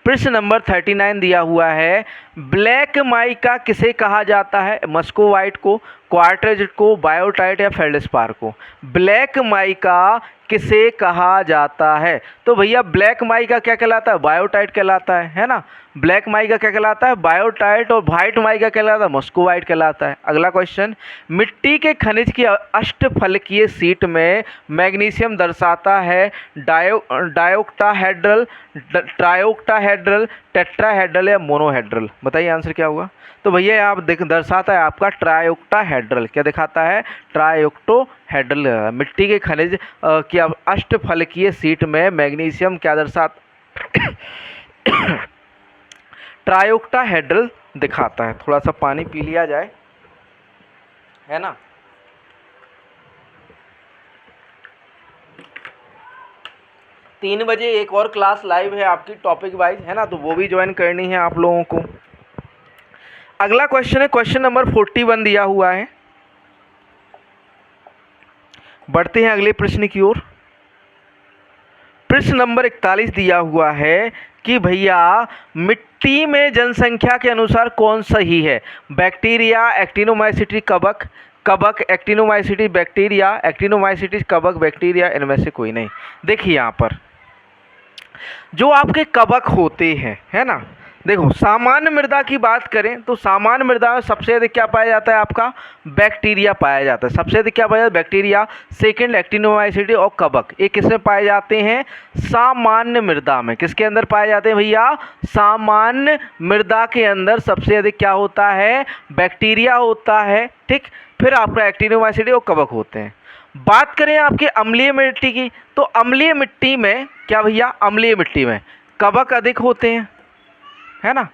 प्रश्न नंबर 39 दिया हुआ है, ब्लैक माइका किसे कहा जाता है, मस्कोवाइट को, क्वार्टरजेट को, बायोटाइट या फेल्डस्पार को। ब्लैक माइका किसे कहा जाता है, तो भैया ब्लैक माइका क्या कहलाता है, बायोटाइट कहलाता है ना। ब्लैक माइका क्या कहलाता है, बायोटाइट, और व्हाइट माइका कहलाता है, मस्कोवाइट कहलाता है। अगला क्वेश्चन, मिट्टी के खनिज की अष्टफलकीय सीट में मैग्नीशियम दर्शाता है डायोक्टाहेड्रल, ट्रायोक्टाहेड्रल, टेट्राहेड्रल या मोनोहेड्रल। बताइए आंसर क्या हुआ। तो भैया आप दर्शाता है आपका ट्रायोक्टाहेड्रल, क्या दिखाता है, ट्रायोक्टोहेड्रल। मिट्टी के खनिज की अष्टफलकीय सीट में मैग्नीशियम क्या दर्शाता ट्रायोक्टाहेड्रल दिखाता है। थोड़ा सा पानी पी लिया जाए, है ना। 3 बजे एक और क्लास लाइव है आपकी टॉपिक वाइज, है ना, तो वो भी ज्वाइन करनी है आप लोगों को। अगला क्वेश्चन है क्वेश्चन नंबर 41 दिया हुआ है। बढ़ते हैं अगले प्रश्न की ओर। प्रश्न नंबर 41 दिया हुआ है कि भैया मिट्टी में जनसंख्या के अनुसार कौन सही है? बैक्टीरिया, एक्टिनोमाइसीटी, कवक, कवक, एक्टिनोमाइसीटी, बैक्टीरिया, एक्टिनोमाइसीटी, कवक, बैक्टीरिया, इनमें से कोई नहीं। देखिए यहाँ पर जो आपके कवक होते हैं, है ना, देखो सामान्य मृदा की बात करें तो सामान्य मृदा में सबसे अधिक क्या पाया जाता है? आपका बैक्टीरिया पाया जाता है। सबसे अधिक क्या पाया जाता है? बैक्टीरिया, सेकंड एक्टिनोमाइसीटी और कवक। ये किसमें पाए जाते हैं? सामान्य मृदा में। किसके अंदर पाए जाते हैं भैया? सामान्य मृदा के अंदर सबसे अधिक क्या होता है? बैक्टीरिया होता है। ठीक, फिर आपका एक्टिनोमाइसीटी और कवक होते हैं। बात करें आपके अम्लीय मिट्टी की तो अम्लीय मिट्टी में क्या भैया? अम्लीय मिट्टी में कवक अधिक होते हैं, है ना।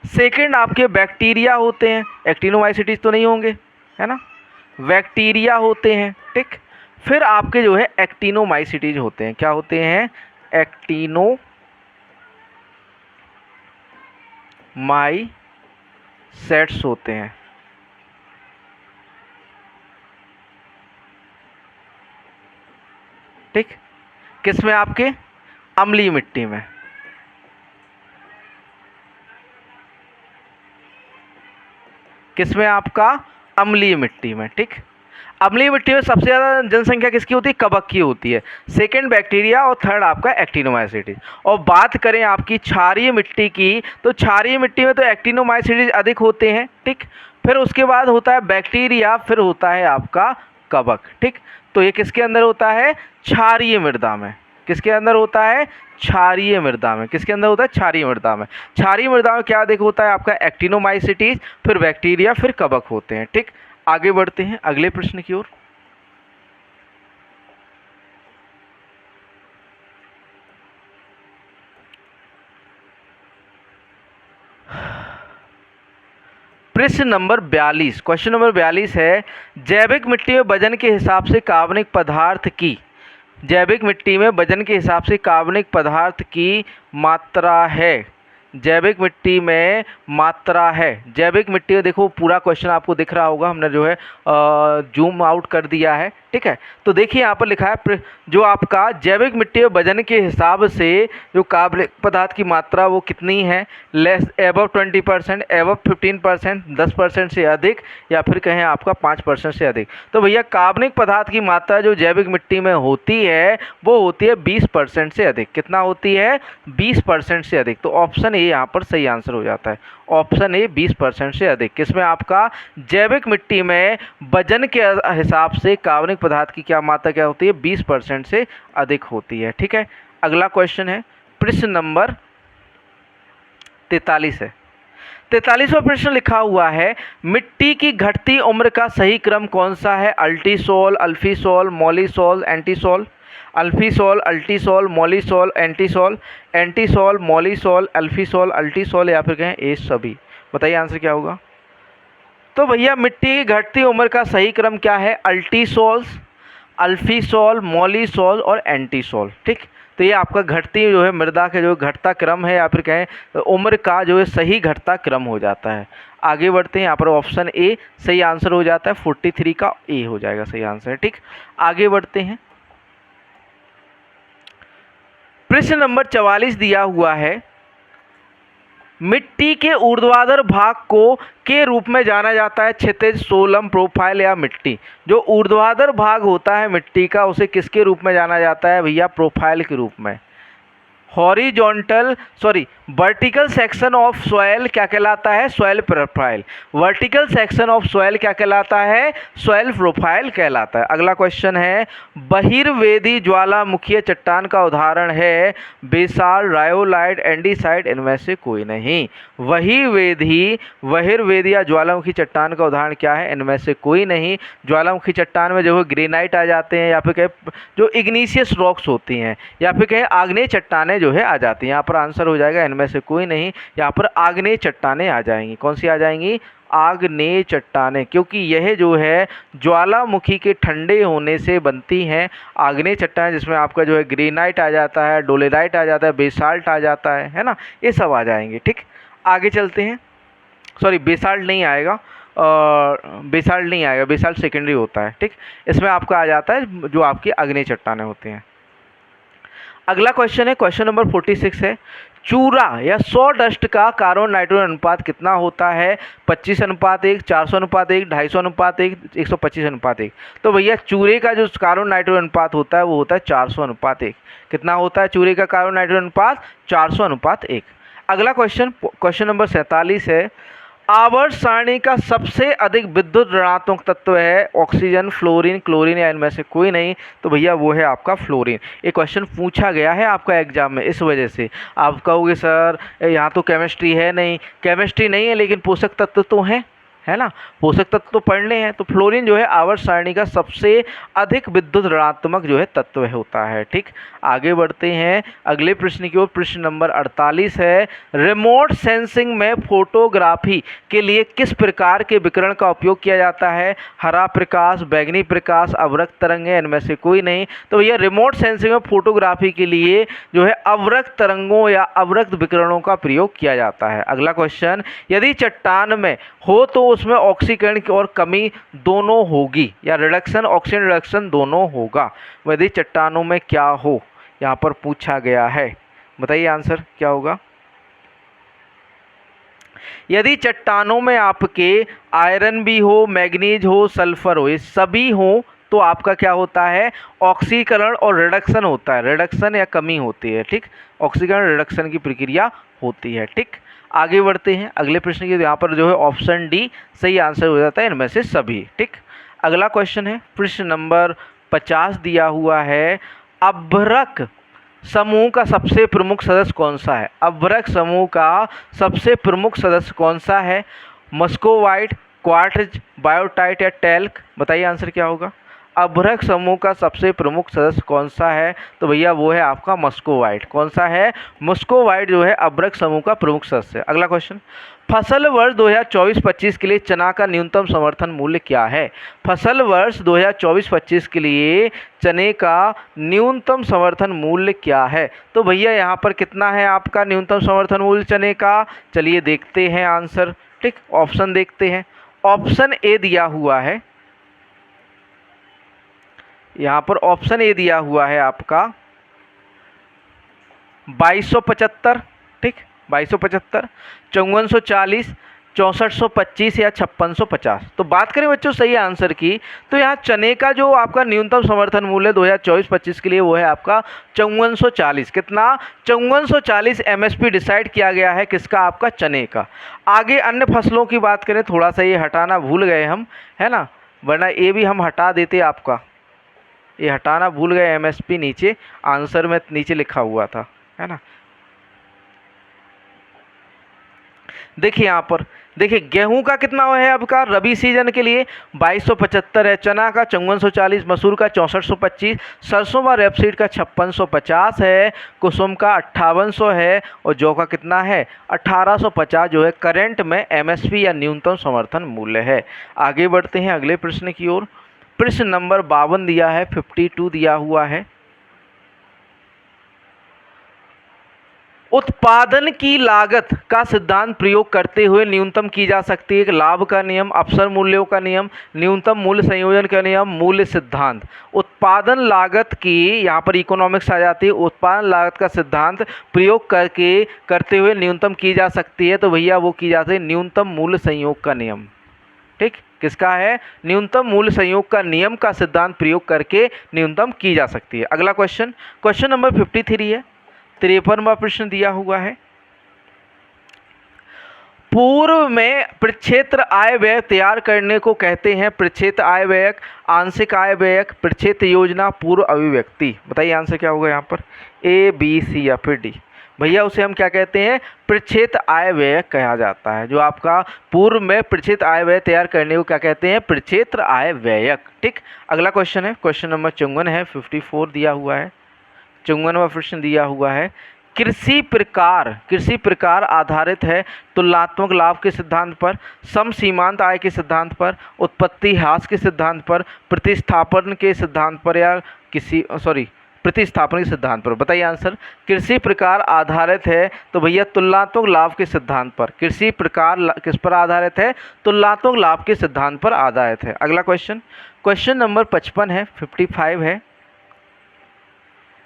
सेकंड आपके बैक्टीरिया होते हैं, एक्टिनोमाइसीटीज तो नहीं होंगे, है ना, बैक्टीरिया होते हैं। ठीक, फिर आपके जो है एक्टिनोमाइसीटीज होते हैं। क्या होते हैं? एक्टिनोमाइसेट्स होते हैं। ठीक, किसमें? आपके अम्लीय मिट्टी में। किसमें? आपका अम्लीय मिट्टी में। ठीक, अम्लीय मिट्टी में सबसे ज़्यादा जनसंख्या किसकी होती है? कवक की होती है। सेकंड बैक्टीरिया और थर्ड आपका एक्टिनोमाइसीटीज। और बात करें आपकी क्षारीय मिट्टी की तो क्षारीय मिट्टी में तो एक्टिनोमाइसीटीज अधिक होते हैं। ठीक, फिर उसके बाद होता है बैक्टीरिया, फिर होता है आपका कवक। ठीक, तो ये किसके अंदर होता है? क्षारीय मृदा में। किसके अंदर होता है? क्षारीय मृदा में। किसके अंदर होता है? क्षारीय मृदा में। क्षारीय मृदा में क्या अधिक होता है? आपका एक्टिनोमाइसीटीज, फिर बैक्टीरिया, फिर कवक होते हैं। ठीक, आगे बढ़ते हैं अगले प्रश्न की ओर। प्रश्न नंबर 42, क्वेश्चन नंबर 42 है जैविक मिट्टी में वजन के हिसाब से कार्बनिक पदार्थ की, जैविक मिट्टी में वजन के हिसाब से कार्बनिक पदार्थ की मात्रा है। जैविक मिट्टी में मात्रा है। जैविक मिट्टी में देखो पूरा क्वेश्चन आपको दिख रहा होगा, हमने जो है जूम आउट कर दिया है। ठीक है, तो देखिए यहाँ पर लिखा है जो आपका जैविक मिट्टी में वजन के हिसाब से जो कार्बनिक पदार्थ की मात्रा वो कितनी है? लेस एबव 20%, एबव 15%, 10% से अधिक, या फिर कहें आपका 5% से अधिक। तो भैया कार्बनिक पदार्थ की मात्रा जो जैविक मिट्टी में होती है वो होती है 20% से अधिक। कितना होती है? 20% से अधिक। तो ऑप्शन ए यहाँ पर सही आंसर हो जाता है। ऑप्शन ए 20% से अधिक। किसमें? आपका जैविक मिट्टी में वजन के हिसाब से कार्बनिक पदार्थ की क्या मात्रा क्या होती है? 20% से अधिक होती है। ठीक है, अगला क्वेश्चन है प्रश्न नंबर 43 है। 43वां प्रश्न लिखा हुआ है मिट्टी की घटती उम्र का सही क्रम कौन सा है? अल्टीसोल, अल्फीसोल, मॉलीसोल, एंटीसोल। अल्फीसोल, अल्टीसोल, मॉलीसोल, एंटीसोल, एंटीसोल, मॉलीसोल, अल्फीसोल, अल्टीसोल, या फिर कहें ए सभी। बताइए आंसर क्या होगा? तो भैया मिट्टी की घटती उम्र का सही क्रम क्या है? अल्टीसोल्स, अल्फीसोल, मॉलीसोल और एंटीसोल। ठीक, तो ये आपका घटती जो है मृदा के जो घटता क्रम है, या फिर कहें उम्र का जो है सही घटता क्रम हो जाता है। आगे बढ़ते हैं, यहाँ पर ऑप्शन ए सही आंसर हो जाता है। 43 का ए हो जाएगा सही आंसर। ठीक, आगे बढ़ते हैं। प्रश्न नंबर 44 दिया हुआ है मिट्टी के ऊर्ध्वाधर भाग को के रूप में जाना जाता है? क्षितिज, सोलम, प्रोफाइल या मिट्टी। जो ऊर्ध्वाधर भाग होता है मिट्टी का उसे किसके रूप में जाना जाता है भैया? प्रोफाइल के रूप में। वर्टिकल सेक्शन ऑफ सॉइल क्या कहलाता है? Soil profile. Vertical section of soil क्या कहलाता है? सॉइल प्रोफाइल कहलाता है। अगला क्वेश्चन है बहिर्वेदी ज्वालामुखीय चट्टान का उदाहरण है बेसाल्ट, रायोलाइट, एंडीसाइट, इनमें से कोई नहीं। बहिर्वेदी या ज्वालामुखी चट्टान का उदाहरण क्या है? इनमें से कोई नहीं। ज्वालामुखी चट्टान में जो है ग्रेनाइट आ जाते हैं, या फिर कहें जो इग्नीशियस रॉक्स होती हैं, या फिर कहें आग्नेय चट्टानें जो है आ जाती हैं। यहाँ पर आंसर हो जाएगा इनमें इनमें से कोई नहीं। यहाँ पर आग्नेय चट्टानें आ जाएंगी। कौन सी आ जाएंगी? आग्नेय चट्टानें, क्योंकि यह जो है ज्वालामुखी के ठंडे होने से बनती हैं आग्नेय चट्टानें, जिसमें आपका जो है ग्रेनाइट आ जाता है, डोलेराइट आ जाता है, बेसाल्ट आ जाता है ना, ये सब आ जाएंगे। ठीक, आगे चलते हैं। सॉरी, बेसाल्ट नहीं आएगा, बेसाल्ट नहीं आएगा, बेसाल्ट सेकेंडरी होता है। ठीक, इसमें आपका आ जाता है जो आपकी आग्नेय चट्टानें होती हैं। अगला क्वेश्चन है, क्वेश्चन नंबर 46 है, चूरा या सॉ डस्ट का कार्बन नाइट्रोजन अनुपात कितना होता है? 25:1, 400:1, 250:1, 125:1। तो भैया चूरे का जो कार्बन नाइट्रोजन अनुपात होता है वो होता है 400:1। कितना होता है चूरे का कार्बन नाइट्रोजन अनुपात? 400:1। अगला क्वेश्चन, क्वेश्चन नंबर 47 है, आवर्त सारणी का सबसे अधिक विद्युत ऋणात्मक तत्व है ऑक्सीजन, फ्लोरीन, क्लोरीन या इनमें से कोई नहीं। तो भैया वो है आपका फ्लोरीन। ये क्वेश्चन पूछा गया है आपका एग्जाम में, इस वजह से आप कहोगे सर यहाँ तो केमिस्ट्री है नहीं। केमिस्ट्री नहीं है लेकिन पोषक तत्व तो हैं, है ना, पोषक तत्व तो पढ़ने हैं। तो फ्लोरीन जो है आवर्त सारणी का सबसे अधिक विद्युत ऋणात्मक जो है तत्व होता है। ठीक, आगे बढ़ते हैं अगले प्रश्न की ओर। प्रश्न नंबर 48 है, रिमोट सेंसिंग में फोटोग्राफी के लिए किस प्रकार के विकिरण का उपयोग किया जाता है? हरा प्रकाश, बैगनी प्रकाश, अवरक्त तरंगें, इनमें से कोई नहीं। तो भैया रिमोट सेंसिंग में फोटोग्राफी के लिए जो है अवरक्त तरंगों या अवरक्त विकिरणों का प्रयोग किया जाता है। अगला क्वेश्चन, यदि चट्टान में हो तो उसमें ऑक्सीकरण की और कमी दोनों होगी या रिडक्शन, ऑक्सीजन रिडक्शन दोनों होगा। यदि चट्टानों में क्या हो, यहाँ पर पूछा गया है, बताइए आंसर क्या होगा? यदि चट्टानों में आपके आयरन भी हो, मैग्नीज हो, सल्फर हो, ये सभी हो तो आपका क्या होता है? ऑक्सीकरण और रिडक्शन होता है, रिडक्शन या कमी होती है। ठीक, ऑक्सीकरण रिडक्शन की प्रक्रिया होती है। ठीक, आगे बढ़ते हैं अगले प्रश्न की। यहाँ पर जो है ऑप्शन डी सही आंसर हो जाता है इनमें से सभी। ठीक, अगला क्वेश्चन है प्रश्न नंबर 50 दिया हुआ है, अभ्रक समूह का सबसे प्रमुख सदस्य कौन सा है? अभ्रक समूह का सबसे प्रमुख सदस्य कौन सा है? मस्कोवाइट, क्वार्ट्ज, बायोटाइट या टैल्क? बताइए आंसर क्या होगा? अभ्रक समूह का सबसे प्रमुख सदस्य कौन सा है? तो भैया वो है आपका मस्कोवाइट। कौन सा है? मस्कोवाइट जो है अभ्रक समूह का प्रमुख सदस्य है। अगला क्वेश्चन, फसल वर्ष 2024-25 के लिए चना का न्यूनतम समर्थन मूल्य क्या है? फसल वर्ष 2024-25 के लिए चने का न्यूनतम समर्थन मूल्य क्या है? तो भैया यहाँ पर कितना है आपका न्यूनतम समर्थन मूल्य चने का? चलिए देखते हैं आंसर। ठीक, ऑप्शन देखते हैं। ऑप्शन ए दिया हुआ है, यहाँ पर ऑप्शन ए दिया हुआ है आपका 2275। ठीक, 2275, 5440, 6425 या 5650। तो बात करें बच्चों सही आंसर की, तो यहाँ चने का जो आपका न्यूनतम समर्थन मूल्य 2024-25 के लिए वो है आपका 5440। कितना? 5440 एमएसपी डिसाइड किया गया है किसका? आपका चने का। आगे अन्य फसलों की बात करें, थोड़ा सा ये हटाना भूल गए हम, है ना, वरना ये भी हम हटा देते आपका, ये हटाना भूल गए। एमएसपी नीचे आंसर में नीचे लिखा हुआ था, है ना। देखिए यहाँ पर देखिए गेहूं का कितना है आपका रबी सीजन के लिए 2275 है, चना का 5440, मसूर का 6425, सरसों व रेपसीड का 5650 है, कुसुम का 5800 है और जौ का कितना है 1850 जो है करंट में एमएसपी या न्यूनतम समर्थन मूल्य है। आगे बढ़ते हैं अगले प्रश्न की ओर। प्रश्न नंबर 52 दिया है, 52 दिया हुआ है, उत्पादन की लागत का सिद्धांत प्रयोग करते हुए न्यूनतम की जा सकती है लाभ का नियम, अवसर मूल्यों का नियम, न्यूनतम मूल्य संयोजन का नियम, मूल्य सिद्धांत। उत्पादन लागत की यहाँ पर इकोनॉमिक्स आ जाती है, उत्पादन लागत का सिद्धांत प्रयोग करते हुए न्यूनतम की जा सकती है, तो भैया वो की जाती है न्यूनतम मूल्य संयोग का नियम। ठीक, किसका है? न्यूनतम मूल्य संयोग का नियम का सिद्धांत प्रयोग करके न्यूनतम की जा सकती है। अगला क्वेश्चन, क्वेश्चन नंबर 53 है, 53वां प्रश्न दिया हुआ है, पूर्व में प्रक्षेत्र आय व्यय तैयार करने को कहते हैं प्रक्षेत्र आय व्ययक, आंशिक आय व्ययक, प्रक्षेत्र योजना, पूर्व अभिव्यक्ति। बताइए आंसर क्या होगा यहाँ पर? ए, बी, सी या फिर डी? भैया उसे हम क्या कहते हैं? प्रक्षेत्र आय व्ययक कहा जाता है। जो आपका पूर्व में प्रक्षेत्र आय व्यय तैयार करने को क्या कहते हैं? प्रक्षेत्र आय व्ययक। ठीक, अगला क्वेश्चन है, क्वेश्चन नंबर 54 है, 54 दिया हुआ है, 54वां प्रश्न दिया हुआ है, कृषि प्रकार आधारित है तुलनात्मक लाभ के सिद्धांत पर, सम सीमांत आय के सिद्धांत पर, उत्पत्ति ह्रास के सिद्धांत पर, प्रतिस्थापन के सिद्धांत पर, या प्रतिस्थापन के सिद्धांत पर। बताइए आंसर। कृषि प्रकार आधारित है तो भैया तुलनात्मक लाभ के सिद्धांत पर। कृषि प्रकार किस पर आधारित है? तुलनात्मक लाभ के सिद्धांत पर आधारित है। अगला क्वेश्चन नंबर 55 है, 55 है।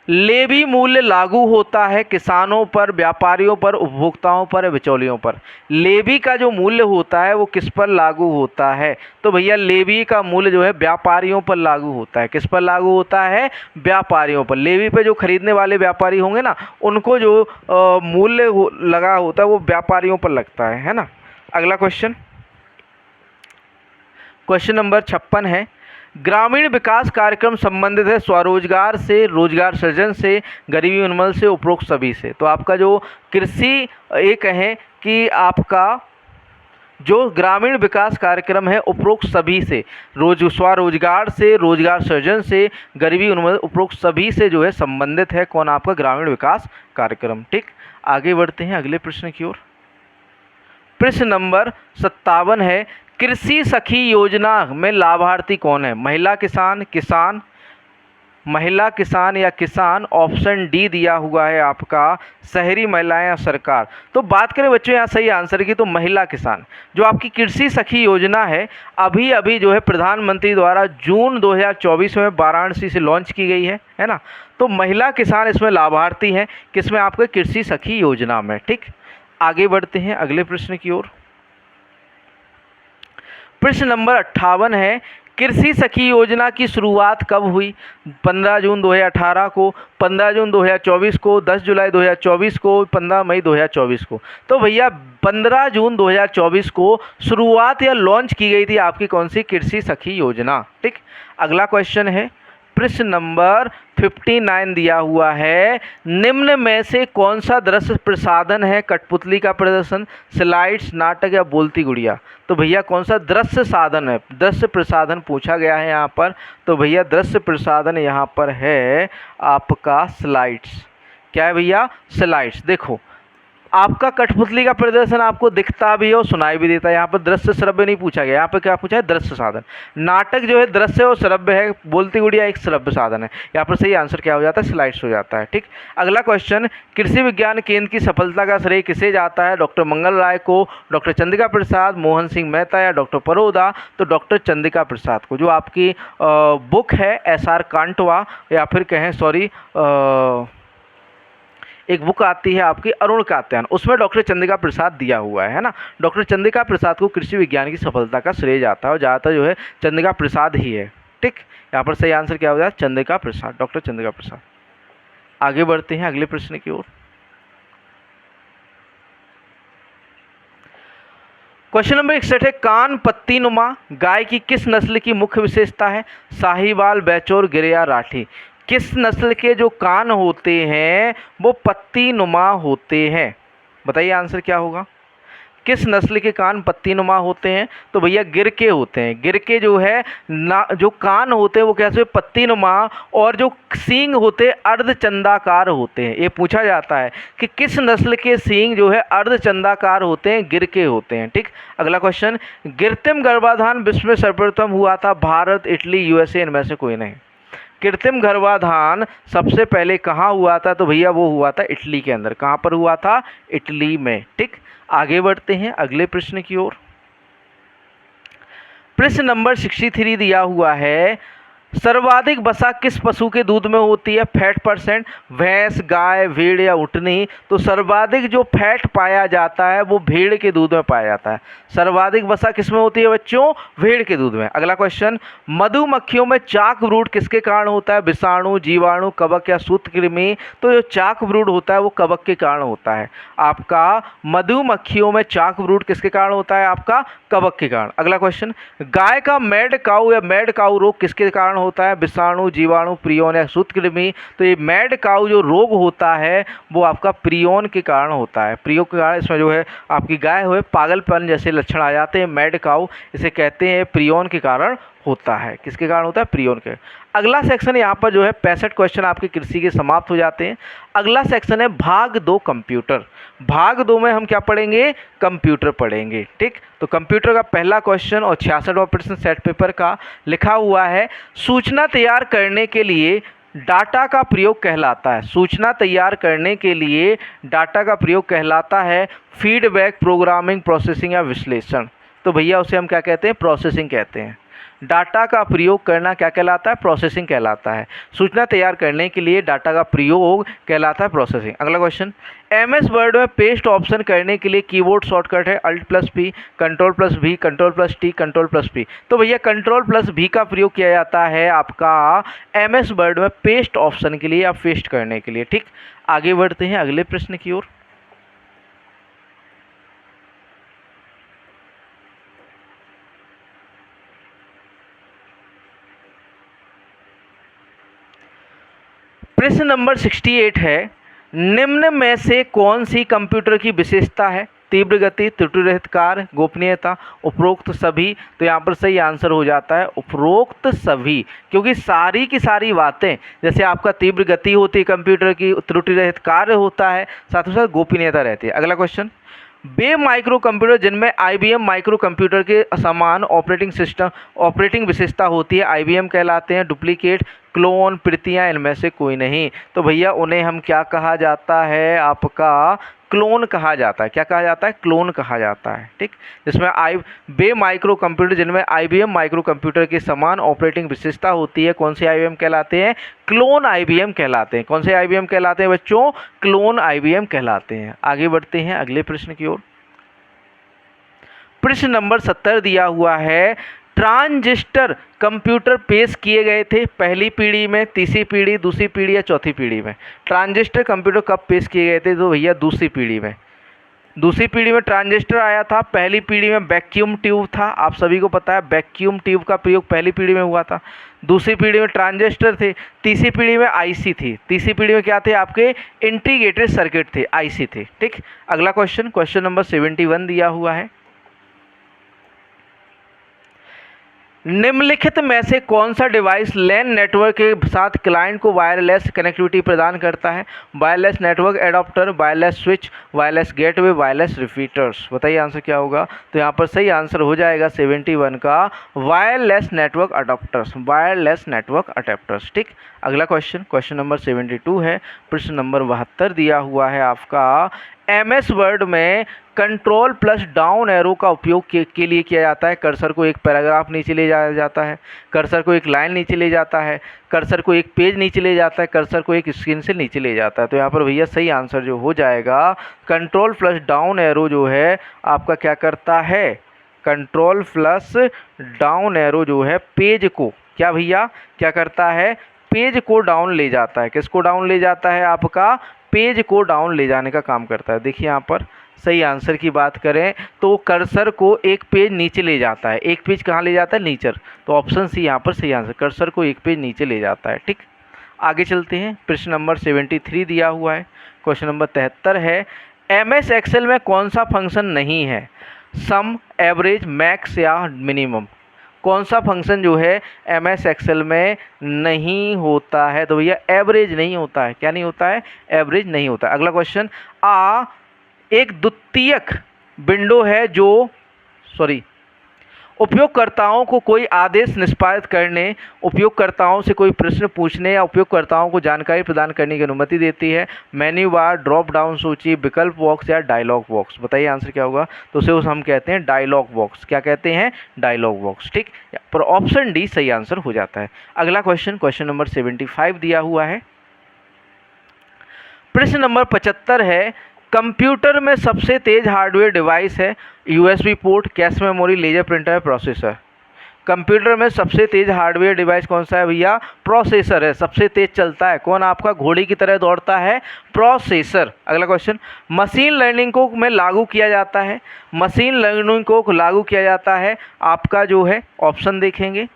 लेवी मूल्य लागू होता है किसानों पर, व्यापारियों पर, उपभोक्ताओं पर, बिचौलियों पर। लेवी का जो मूल्य होता है वो किस पर लागू होता है? तो भैया लेवी का मूल्य जो है व्यापारियों पर लागू होता है। किस पर लागू होता है? व्यापारियों पर। लेवी पे जो खरीदने वाले व्यापारी होंगे ना, उनको जो मूल्य लगा होता है वो व्यापारियों पर लगता है ना। अगला क्वेश्चन नंबर 56 है। ग्रामीण विकास कार्यक्रम संबंधित है स्वरोजगार से, रोजगार सृजन से, गरीबी उन्मूलन से, उपरोक्त सभी से। तो आपका जो कृषि एक है कि आपका जो ग्रामीण विकास कार्यक्रम है उपरोक्त सभी से, स्वरोजगार से, रोजगार सृजन से, गरीबी उन्मूलन, उपरोक्त सभी से जो है संबंधित है कौन? आपका ग्रामीण विकास कार्यक्रम। ठीक, आगे बढ़ते हैं अगले प्रश्न की ओर। प्रश्न नंबर 57 है। कृषि सखी योजना में लाभार्थी कौन है? महिला किसान, महिला किसान या किसान। ऑप्शन डी दिया हुआ है आपका शहरी महिलाएं या सरकार। तो बात करें बच्चों यहाँ सही आंसर की तो महिला किसान। जो आपकी कृषि सखी योजना है अभी अभी जो है प्रधानमंत्री द्वारा जून 2024 में वाराणसी से लॉन्च की गई है ना। तो महिला किसान इसमें लाभार्थी हैं किसमें? आपके कृषि सखी योजना में। ठीक, आगे बढ़ते हैं अगले प्रश्न की ओर। प्रश्न नंबर 58 है। कृषि सखी योजना की शुरुआत कब हुई? 15 जून 2018 को, 15 जून 2024 को, 10 जुलाई 2024 को, 15 मई 2024 को। तो भैया 15 जून 2024 को शुरुआत या लॉन्च की गई थी आपकी कौन सी? कृषि सखी योजना। ठीक, अगला क्वेश्चन है प्रश्न नंबर 59 दिया हुआ है। निम्न में से कौन सा दृश्य प्रसाधन है? कठपुतली का प्रदर्शन, स्लाइड्स, नाटक या बोलती गुड़िया। तो भैया कौन सा दृश्य साधन है? दृश्य प्रसाधन पूछा गया है यहाँ पर। तो भैया दृश्य प्रसाधन यहाँ पर है आपका स्लाइड्स। क्या है भैया? स्लाइड्स। देखो आपका कठपुतली का प्रदर्शन आपको दिखता भी है और सुनाई भी देता है। यहाँ पर दृश्य श्रव्य नहीं पूछा गया, यहाँ पर क्या पूछा है? दृश्य साधन। नाटक जो है दृश्य और श्रव्य है, बोलती गुड़िया एक श्रव्य साधन है। यहाँ पर सही आंसर क्या हो जाता है? स्लाइड्स हो जाता है। ठीक, अगला क्वेश्चन। कृषि विज्ञान केंद्र की सफलता का श्रेय किसे जाता है? डॉक्टर मंगल राय को, डॉक्टर चंद्रिका प्रसाद, मोहन सिंह मेहता या डॉक्टर परोदा। तो डॉक्टर चंद्रिका प्रसाद को। जो आपकी बुक है SR कांटवा या फिर कहें एक बुक आती है आपकी अरुण कात्यायन, उसमें डॉक्टर चंद्रिका प्रसाद दिया हुआ है ना। डॉक्टर चंद्रिका प्रसाद को कृषि विज्ञान की सफलता का श्रेय जाता है और ज़्यादातर जो है चंद्रिका प्रसाद ही है। ठीक, यहाँ पर सही आंसर क्या हो जाए? चंद्रिका प्रसाद, डॉक्टर चंद्रिका प्रसाद। आगे बढ़ते हैं अगले प्रश्न की ओर। क्वेश्चन नंबर 61 है। कान पत्तीनुमा गाय की किस नस्ल की मुख्य विशेषता है? साहिवाल, बैचौर, गिरिया, राठी। किस नस्ल के जो कान होते हैं वो पत्तीनुमा होते हैं? बताइए आंसर क्या होगा? किस नस्ल के कान पत्तीनुमा होते हैं? तो भैया गिर के होते हैं। गिर के जो है ना, जो कान होते हैं वो कैसे? पत्तीनुमा। और जो सींग होते हैं अर्धचंदाकार होते हैं। ये पूछा जाता है कि किस नस्ल के सींग जो है अर्धचंदाकार होते हैं, गिर के होते हैं। ठीक, अगला क्वेश्चन। कृत्रिम गर्भाधान विश्व में सर्वप्रथम हुआ था? भारत, इटली, USA, इनमें से कोई नहीं। कृत्रिम गर्भाधान सबसे पहले कहाँ हुआ था? तो भैया वो हुआ था इटली के अंदर। कहाँ पर हुआ था? इटली में। ठीक, आगे बढ़ते हैं अगले प्रश्न की ओर। प्रश्न नंबर 63 दिया हुआ है। सर्वाधिक वसा किस पशु के दूध में होती है? Fat percent. भैंस, गाय, भेड़ या ऊँटनी। तो सर्वाधिक जो फैट पाया जाता है वो भेड़ के दूध में पाया जाता है। सर्वाधिक वसा किस में होती है बच्चों? भेड़ के दूध में। अगला क्वेश्चन। मधुमक्खियों में चाक ब्रूड किसके कारण होता है? विषाणु, जीवाणु, कवक या सूत्रकृमि। तो जो चाक ब्रूड होता है वो कवक के कारण होता है। आपका मधुमक्खियों में चाक ब्रूड किसके कारण होता है? आपका कवक के कारण। अगला क्वेश्चन। गाय का मैड काऊ या मैड काऊ रोग किसके कारण होता है? विषाणु, जीवाणु, प्रियोन या सूत्रकृमि। तो ये मैड काऊ जो रोग होता है वो आपका प्रियोन के कारण होता है। प्रियोन के कारण इसमें जो है आपकी गाय हुए पागलपन जैसे लक्षण आ जाते हैं। मैड काऊ इसे कहते हैं, प्रियोन के कारण होता है। किसके कारण होता है? प्रियोन के। अगला सेक्शन यहाँ पर जो है 65 क्वेश्चन आपके कृषि के समाप्त हो जाते हैं। अगला सेक्शन है भाग 2 कंप्यूटर। भाग 2 में हम क्या पढ़ेंगे? कंप्यूटर पढ़ेंगे। ठीक, तो कंप्यूटर का पहला क्वेश्चन और 66वां प्रश्न सेट पेपर का लिखा हुआ है, सूचना तैयार करने के लिए डाटा का प्रयोग कहलाता है। सूचना तैयार करने के लिए डाटा का प्रयोग कहलाता है फीडबैक, प्रोग्रामिंग, प्रोसेसिंग या विश्लेषण। तो भैया उसे हम क्या कहते हैं? प्रोसेसिंग कहते हैं। डाटा का प्रयोग करना क्या कहलाता है? प्रोसेसिंग कहलाता है। सूचना तैयार करने के लिए डाटा का प्रयोग कहलाता है प्रोसेसिंग। अगला क्वेश्चन, एमएस वर्ड में पेस्ट ऑप्शन करने के लिए कीबोर्ड शॉर्टकट है Alt+P, Ctrl+V, Ctrl+T, Ctrl+P। तो भैया Ctrl+V का प्रयोग किया जाता है आपका एमएस वर्ड में पेस्ट ऑप्शन के लिए या पेस्ट करने के लिए। ठीक, आगे बढ़ते हैं अगले प्रश्न की ओर। प्रश्न नंबर 68 है, निम्न में से कौन सी कंप्यूटर की विशेषता है? तीव्र गति, त्रुटि रहित कार्य, गोपनीयता, उपरोक्त सभी। तो यहाँ पर सही आंसर हो जाता है उपरोक्त सभी, क्योंकि सारी की सारी बातें, जैसे आपका तीव्र गति होती है कंप्यूटर की, त्रुटि रहित कार्य होता है, साथ ही साथ गोपनीयता रहती है। अगला क्वेश्चन, वे माइक्रो कंप्यूटर जिनमें IBM माइक्रो कंप्यूटर के समान ऑपरेटिंग विशेषता होती है IBM कहलाते हैं। डुप्लीकेट, क्लोन, प्रतियां, इनमें से कोई नहीं। तो भैया उन्हें हम क्या कहा जाता है? आपका क्लोन कहा जाता है। क्या कहा जाता है? क्लोन कहा जाता है। ठीक, जिसमें वे माइक्रो कंप्यूटर जिनमें IBM माइक्रो कंप्यूटर के समान ऑपरेटिंग विशेषता होती है, कौन से IBM कहलाते हैं? क्लोन IBM कहलाते हैं। कौन से IBM कहलाते हैं बच्चों? क्लोन IBM कहलाते हैं। आगे बढ़ते हैं अगले प्रश्न की ओर। प्रश्न नंबर 70 दिया हुआ है, ट्रांजिस्टर कंप्यूटर पेश किए गए थे पहली पीढ़ी में, तीसरी पीढ़ी, दूसरी पीढ़ी या चौथी पीढ़ी में? ट्रांजिस्टर कंप्यूटर कब पेश किए गए थे? तो भैया दूसरी पीढ़ी में। दूसरी पीढ़ी में ट्रांजिस्टर आया था, पहली पीढ़ी में वैक्यूम ट्यूब था। आप सभी को पता है वैक्यूम ट्यूब का प्रयोग पहली पीढ़ी में हुआ था। दूसरी पीढ़ी में ट्रांजिस्टर थे। तीसरी पीढ़ी में IC थी। तीसरी पीढ़ी में क्या थे? आपके इंटीग्रेटेड सर्किट थे, IC थे। ठीक, अगला क्वेश्चन, क्वेश्चन नंबर 71 दिया हुआ है, निम्नलिखित में से कौन सा डिवाइस लैन नेटवर्क के साथ क्लाइंट को वायरलेस कनेक्टिविटी प्रदान करता है? Wireless network adapter, wireless switch, wireless gateway, wireless repeaters. बताइए आंसर क्या होगा? तो यहाँ पर सही आंसर हो जाएगा 71 का wireless network adapters. Wireless network adapters. ठीक, अगला क्वेश्चन, क्वेश्चन नंबर 72 है। प्रश्न नंबर 72 दिया हुआ है आपका, MS वर्ड में Ctrl+डाउन एरो का उपयोग के लिए किया जाता है। कर्सर को एक पैराग्राफ नीचे ले जाया जाता है, कर्सर को एक लाइन नीचे ले जाता है, कर्सर को एक पेज नीचे ले जाता है, कर्सर को एक स्क्रीन से नीचे ले जाता है। तो यहाँ पर भैया सही आंसर जो हो जाएगा, Ctrl+डाउन एरो जो है आपका क्या करता है? Ctrl+डाउन एरो जो है पेज को क्या भैया क्या करता है? पेज को डाउन ले जाता है। किसको डाउन ले जाता है? आपका पेज को डाउन ले जाने का काम करता है। देखिए यहाँ पर सही आंसर की बात करें तो कर्सर को एक पेज नीचे ले जाता है। एक पेज कहाँ ले जाता है? नीचे। तो ऑप्शन सी यहाँ पर सही आंसर, कर्सर को एक पेज नीचे ले जाता है। ठीक, आगे चलते हैं। प्रश्न नंबर 73 दिया हुआ है। क्वेश्चन नंबर 73 है, MS एक्सेल में कौन सा फंक्शन नहीं है? सम, एवरेज, मैक्स या मिनिमम? कौन सा फंक्शन जो है MS एक्सेल में नहीं होता है? तो भैया एवरेज नहीं होता है। क्या नहीं होता है? एवरेज नहीं होता है। अगला क्वेश्चन, एक द्वितीयक विंडो है जो उपयोगकर्ताओं को कोई आदेश निष्पादित करने, उपयोगकर्ताओं से कोई प्रश्न पूछने या उपयोगकर्ताओं को जानकारी प्रदान करने की अनुमति देती है। मेन्यू बार, ड्रॉप डाउन सूची, विकल्प बॉक्स या डायलॉग बॉक्स? बताइए आंसर क्या होगा? तो उसे हम कहते हैं डायलॉग बॉक्स। क्या कहते हैं? Dialog box. ठीक, पर ऑप्शन डी सही आंसर हो जाता है। अगला क्वेश्चन, क्वेश्चन नंबर 75 दिया हुआ है। प्रश्न नंबर 75 है, कंप्यूटर में सबसे तेज हार्डवेयर डिवाइस है USB port, cache memory, laser printer, processor? Computer में सबसे तेज हार्डवेयर डिवाइस कौन सा है भैया? प्रोसेसर है। सबसे तेज चलता है कौन? आपका घोड़ी की तरह दौड़ता है, प्रोसेसर। अगला क्वेश्चन, मशीन लर्निंग को में लागू किया जाता है। मशीन लर्निंग को लागू किया जाता है आपका जो है ऑप्शन देखेंगे,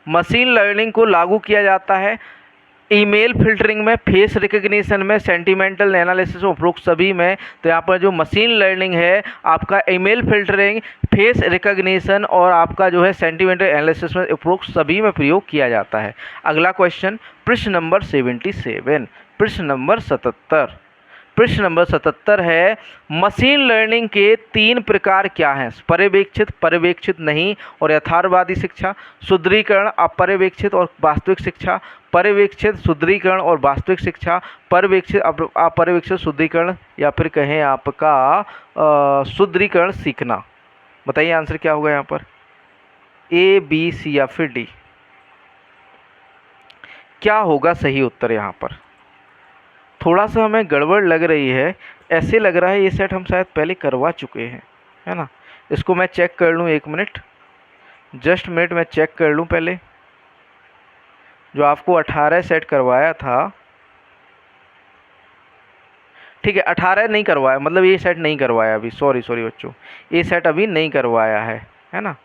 मशीन लर्निंग को लागू किया जाता है ईमेल फिल्टरिंग में, फेस रिकग्निशन में, सेंटिमेंटल एनालिसिस उपरोक्त सभी में। तो यहाँ पर जो मशीन लर्निंग है आपका ईमेल फिल्टरिंग, फेस रिकग्निशन और आपका जो है सेंटिमेंटल एनालिसिस में उपरोक्त सभी में प्रयोग किया जाता है। अगला क्वेश्चन प्रश्न नंबर 77, प्रश्न नंबर 77, प्रश्न नंबर 77 है मशीन लर्निंग के 3 प्रकार क्या हैं? पर्यवेक्षित, पर्यवेक्षित नहीं और यथार्थवादी शिक्षा, सुदृढ़ीकरण, अपर्यवेक्षित और वास्तविक शिक्षा, पर्यवेक्षित, सुदृढ़ीकरण और वास्तविक शिक्षा, पर्यवेक्षित, अपर्यवेक्षित, सुदृढ़ीकरण या फिर कहें आपका सुदृढ़ीकरण सीखना। बताइए आंसर क्या होगा यहाँ पर, ए, बी, सी या फिर डी? क्या होगा सही उत्तर यहाँ पर? थोड़ा सा हमें गड़बड़ लग रही है, ऐसे लग रहा है ये सेट हम शायद पहले करवा चुके हैं, है ना। इसको मैं चेक कर लूँ, 1 मिनट, जस्ट मिनट मैं चेक कर लूँ पहले। जो आपको 18 सेट करवाया था, ठीक है, 18 नहीं करवाया, मतलब ये सेट नहीं करवाया अभी, सॉरी बच्चों, ये सेट अभी नहीं करवाया है ना,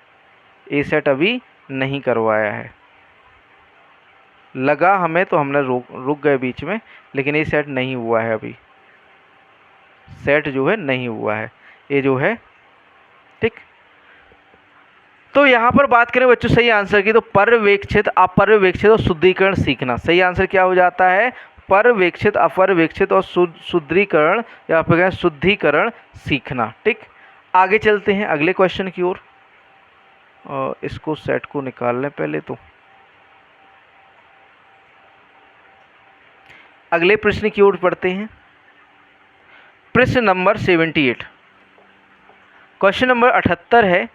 ये सेट अभी नहीं करवाया है। लगा हमें तो हमने रुक गए बीच में, लेकिन ये सेट नहीं हुआ है अभी, सेट जो है नहीं हुआ है ये जो है, ठीक। तो यहाँ पर बात करें बच्चों सही आंसर की, तो पर्यवेक्षित, अपर्यवेक्षित और शुद्धिकरण सीखना। सही आंसर क्या हो जाता है? पर्यवेक्षित, अपर्यवेक्षित और शुद्धिकरण या फिर शुद्धिकरण सीखना, ठीक। आगे चलते हैं अगले क्वेश्चन की ओर, इसको सेट को निकाल लें पहले। तो अगले प्रश्न की ओर पढ़ते हैं, प्रश्न नंबर 78, क्वेश्चन नंबर 78 है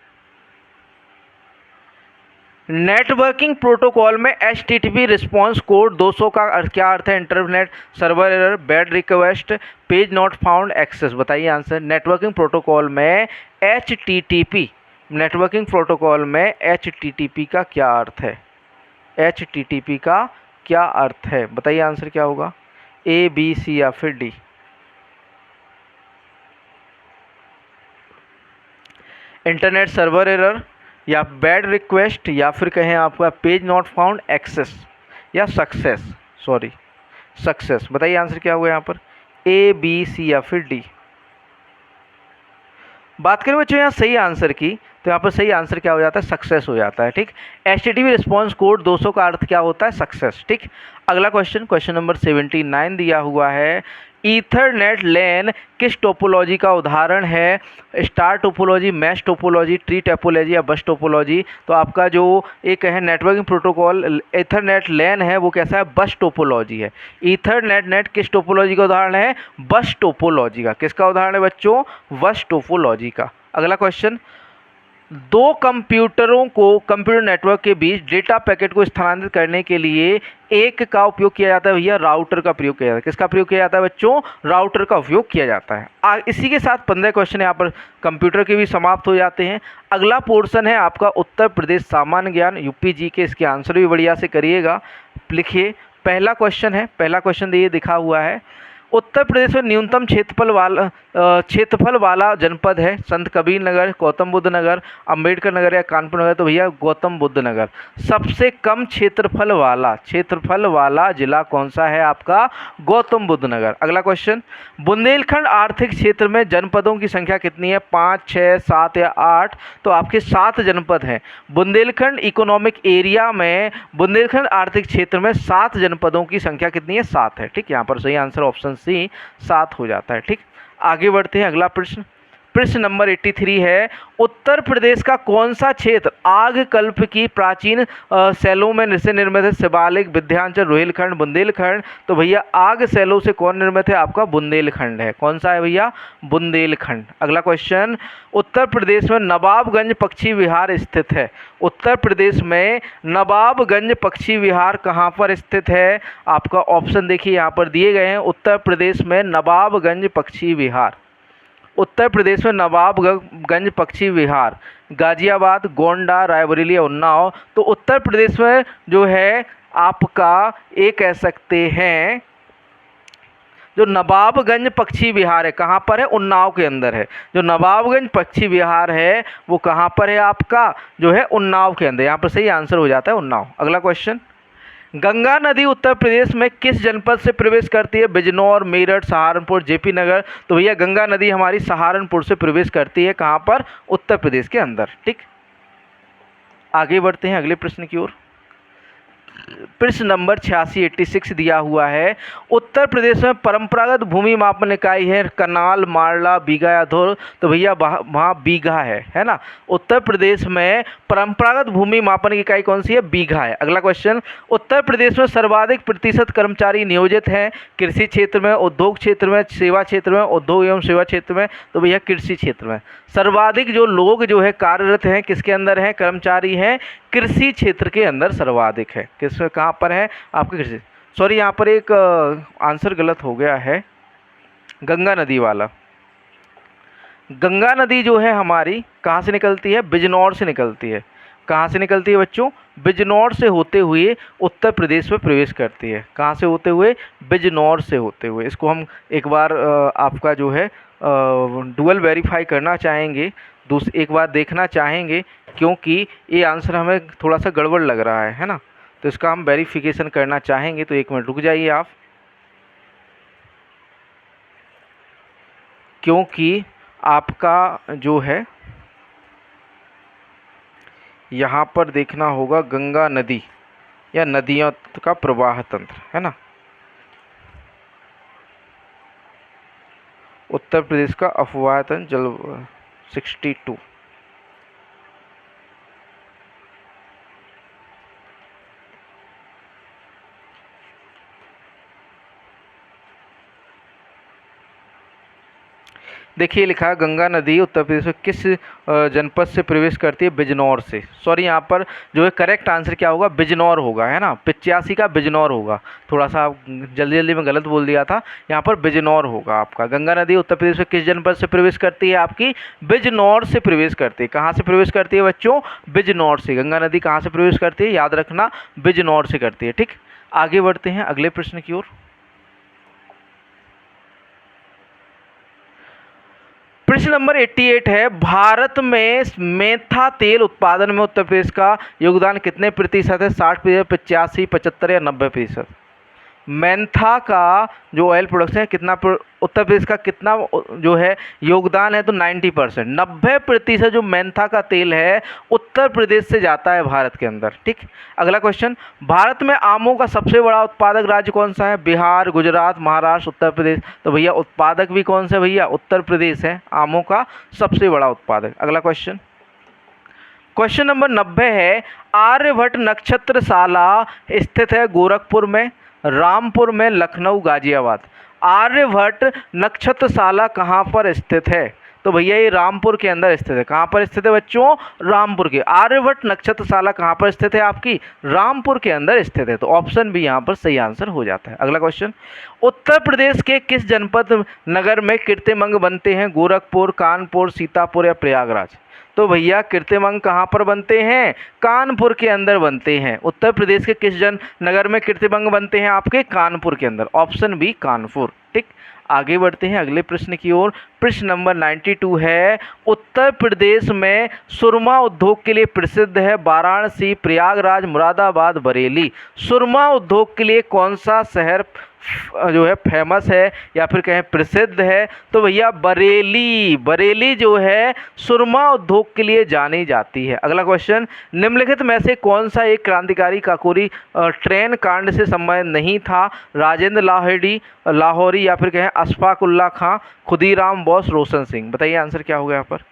नेटवर्किंग प्रोटोकॉल में HTTP रिस्पांस कोड 200 का क्या अर्थ है? Internet server error, bad request, page not found, access. बताइए आंसर। नेटवर्किंग प्रोटोकॉल में HTTP, नेटवर्किंग प्रोटोकॉल में HTTP का क्या अर्थ है? HTTP का क्या अर्थ है? बताइए आंसर क्या होगा, ए, बी, सी या फिर डी? इंटरनेट सर्वर एरर या बैड रिक्वेस्ट या फिर कहें आपका पेज नॉट फाउंड, एक्सेस या सक्सेस, सॉरी सक्सेस। बताइए आंसर क्या होगा यहाँ पर, ए, बी, सी या फिर डी? बात करें बच्चों यहाँ सही आंसर की, तो यहाँ पर सही आंसर क्या हो जाता है? सक्सेस हो जाता है, ठीक। HTTP रिस्पांस कोड 200 का अर्थ क्या होता है? सक्सेस, ठीक। अगला क्वेश्चन, क्वेश्चन नंबर 79 दिया हुआ है ईथरनेट लैन किस टोपोलॉजी का उदाहरण है? Star topology, mesh topology, tree topology या बस टोपोलॉजी? तो आपका जो एक है नेटवर्किंग प्रोटोकॉल ईथरनेट लैन है वो कैसा है? बस टोपोलॉजी है। ईथरनेट किस टोपोलॉजी का उदाहरण है? बस टोपोलॉजी का। किसका उदाहरण है बच्चों? बस टोपोलॉजी का। अगला क्वेश्चन, दो कंप्यूटरों को कंप्यूटर नेटवर्क के बीच डेटा पैकेट को स्थानांतरित करने के लिए एक का उपयोग किया जाता है भैया, राउटर का प्रयोग किया जाता है। किसका प्रयोग किया जाता है बच्चों? राउटर का उपयोग किया जाता है। इसी के साथ 15 क्वेश्चन यहाँ पर कंप्यूटर के भी समाप्त हो जाते हैं। अगला पोर्शन है आपका उत्तर प्रदेश सामान्य ज्ञान, यूपी जी के। इसके आंसर भी बढ़िया से करिएगा, लिखिए। पहला क्वेश्चन है, पहला क्वेश्चन ये दिखा हुआ है, उत्तर प्रदेश में न्यूनतम क्षेत्रफल वाला जनपद है? संत कबीर नगर, गौतम बुद्ध नगर, अंबेडकर नगर या कानपुर नगर? तो भैया गौतम बुद्ध नगर। सबसे कम क्षेत्रफल वाला जिला कौन सा है आपका? गौतम बुद्ध नगर। अगला क्वेश्चन, बुंदेलखंड आर्थिक क्षेत्र में जनपदों की संख्या कितनी है? 5, 6, 7 या 8? तो आपके 7 जनपद हैं। बुंदेलखंड इकोनॉमिक एरिया में, बुंदेलखंड आर्थिक क्षेत्र में 7 जनपदों की संख्या कितनी है? 7 है, ठीक। यहाँ पर सही आंसर ऑप्शन सी 7 हो जाता है, ठीक। आगे बढ़ते हैं, अगला प्रश्न, प्रश्न नंबर 83 है उत्तर प्रदेश का कौन सा क्षेत्र आग कल्प की प्राचीन शैलों में से निर्मित है? शिवालिक, विंध्याचल, रोहिलखंड, बुंदेलखंड? तो भैया आग शैलों से कौन निर्मित है? आपका बुंदेलखंड है। कौन सा है भैया? बुंदेलखंड। अगला क्वेश्चन, उत्तर प्रदेश में नवाबगंज पक्षी विहार स्थित है? उत्तर प्रदेश में नवाबगंज पक्षी विहार कहाँ पर स्थित है? आपका ऑप्शन देखिए यहाँ पर दिए गए हैं। उत्तर प्रदेश में नवाबगंज पक्षी विहार, उत्तर प्रदेश में नवाबगंज पक्षी विहार गाजियाबाद, गोंडा, रायबरेली या उन्नाव? तो उत्तर प्रदेश में जो है आपका ये कह सकते हैं जो नवाबगंज पक्षी विहार है, कहाँ पर है? उन्नाव के अंदर है। जो नवाबगंज पक्षी विहार है वो कहाँ पर है? आपका जो है उन्नाव के अंदर। यहाँ पर सही आंसर हो जाता है उन्नाव। अगला क्वेश्चन, गंगा नदी उत्तर प्रदेश में किस जनपद से प्रवेश करती है? बिजनौर, मेरठ, सहारनपुर, जेपी नगर। तो भैया गंगा नदी हमारी सहारनपुर से प्रवेश करती है। कहाँ पर? उत्तर प्रदेश के अंदर। ठीक, आगे बढ़ते हैं अगले प्रश्न की ओर। प्रश्न नंबर 86 दिया हुआ है, उत्तर प्रदेश में परंपरागत भूमि मापन इकाई है कनाल, मारला, बीघा या धुर। तो भैया वहाँ बीघा है ना। उत्तर प्रदेश में परंपरागत भूमि मापन की इकाई कौन सी है? बीघा है। अगला क्वेश्चन, उत्तर प्रदेश में सर्वाधिक प्रतिशत कर्मचारी नियोजित हैं कृषि क्षेत्र में, उद्योग क्षेत्र में, सेवा क्षेत्र में, उद्योग एवं सेवा क्षेत्र में। तो भैया कृषि क्षेत्र में सर्वाधिक जो लोग जो है कार्यरत हैं किसके अंदर हैं? कर्मचारी हैं कृषि क्षेत्र के अंदर सर्वाधिक है। किस कहाँ पर है? आपके कृषि, सॉरी यहाँ पर एक आंसर गलत हो गया है, गंगा नदी वाला। गंगा नदी जो है हमारी कहाँ से निकलती है? बिजनौर से निकलती है। कहाँ से निकलती है बच्चों? बिजनौर से होते हुए उत्तर प्रदेश में प्रवेश करती है। कहाँ से होते हुए? बिजनौर से होते हुए। इसको हम एक बार आपका जो है डुअल वेरीफाई करना चाहेंगे, एक बार देखना चाहेंगे, क्योंकि ये आंसर हमें थोड़ा सा गड़बड़ लग रहा है ना। तो इसका हम वेरिफिकेशन करना चाहेंगे। तो एक मिनट रुक जाइए आप, क्योंकि आपका जो है यहाँ पर देखना होगा गंगा नदी या नदियों का प्रवाह तंत्र, है ना। उत्तर प्रदेश का अफवाह तंत्र जल 62। देखिए लिखा है गंगा नदी उत्तर प्रदेश में किस जनपद से प्रवेश करती है? बिजनौर से। सॉरी यहाँ पर जो है करेक्ट आंसर क्या होगा? बिजनौर होगा, है ना। 85 का बिजनौर होगा। थोड़ा सा जल्दी जल्दी में गलत बोल दिया था, यहाँ पर बिजनौर होगा आपका। गंगा नदी उत्तर प्रदेश में किस जनपद से प्रवेश करती है? आपकी बिजनौर से प्रवेश करती है। कहाँ से प्रवेश करती है बच्चों? बिजनौर से। गंगा नदी कहाँ से प्रवेश करती है? याद रखना, बिजनौर से करती है। ठीक, आगे बढ़ते हैं अगले प्रश्न की ओर। प्रश्न नंबर 88 है, भारत में मेथा तेल उत्पादन में उत्तर प्रदेश का योगदान कितने प्रतिशत है? 60%, 85%, 75% या 90%? मेंथा का जो ऑयल प्रोडक्शन है कितना उत्तर प्रदेश का कितना जो है योगदान है? तो 90%, 90% जो मेंथा का तेल है उत्तर प्रदेश से जाता है भारत के अंदर। ठीक, अगला क्वेश्चन, भारत में आमों का सबसे बड़ा उत्पादक राज्य कौन सा है? बिहार, गुजरात, महाराष्ट्र, उत्तर प्रदेश। तो भैया उत्पादक भी कौन सा? भैया उत्तर प्रदेश है आमों का सबसे बड़ा उत्पादक। अगला क्वेश्चन, क्वेश्चन नंबर 90 है, आर्यभट्ट नक्षत्रशाला स्थित है गोरखपुर में, रामपुर में, लखनऊ, गाजियाबाद। आर्यभट्ट नक्षत्रशाला कहाँ पर स्थित है? तो भैया ये रामपुर के अंदर स्थित है। कहाँ पर स्थित है बच्चों? रामपुर के। आर्यभट्ट नक्षत्रशाला कहाँ पर स्थित है? आपकी रामपुर के अंदर स्थित है। तो ऑप्शन भी यहाँ पर सही आंसर हो जाता है। अगला क्वेश्चन, उत्तर प्रदेश के किस जनपद नगर में कृत्रिम अंग बनते हैं? गोरखपुर, कानपुर, सीतापुर या प्रयागराज? तो भैया कृत्रिम अंग कहाँ पर बनते हैं? कानपुर के अंदर बनते हैं। उत्तर प्रदेश के किस नगर में कृत्रिम अंग बनते हैं? आपके कानपुर के अंदर। Option B Kanpur. ठीक, आगे बढ़ते हैं अगले प्रश्न की ओर। प्रश्न नंबर 92 है, उत्तर प्रदेश में सुरमा उद्योग के लिए प्रसिद्ध है वाराणसी, प्रयागराज, मुरादाबाद, बरेली। सुरमा उद्योग के लिए कौन सा शहर जो है फेमस है या फिर कहें प्रसिद्ध है? तो भैया बरेली। बरेली जो है सुरमा उद्योग के लिए जानी जाती है। अगला क्वेश्चन, निम्नलिखित में से कौन सा एक क्रांतिकारी काकोरी ट्रेन कांड से संबंधित नहीं था? राजेंद्र लाहौरी या फिर कहें अशफाक उल्ला खां, खुदीराम बोस, रोशन सिंह। बताइए आंसर क्या होगा यहाँ पर?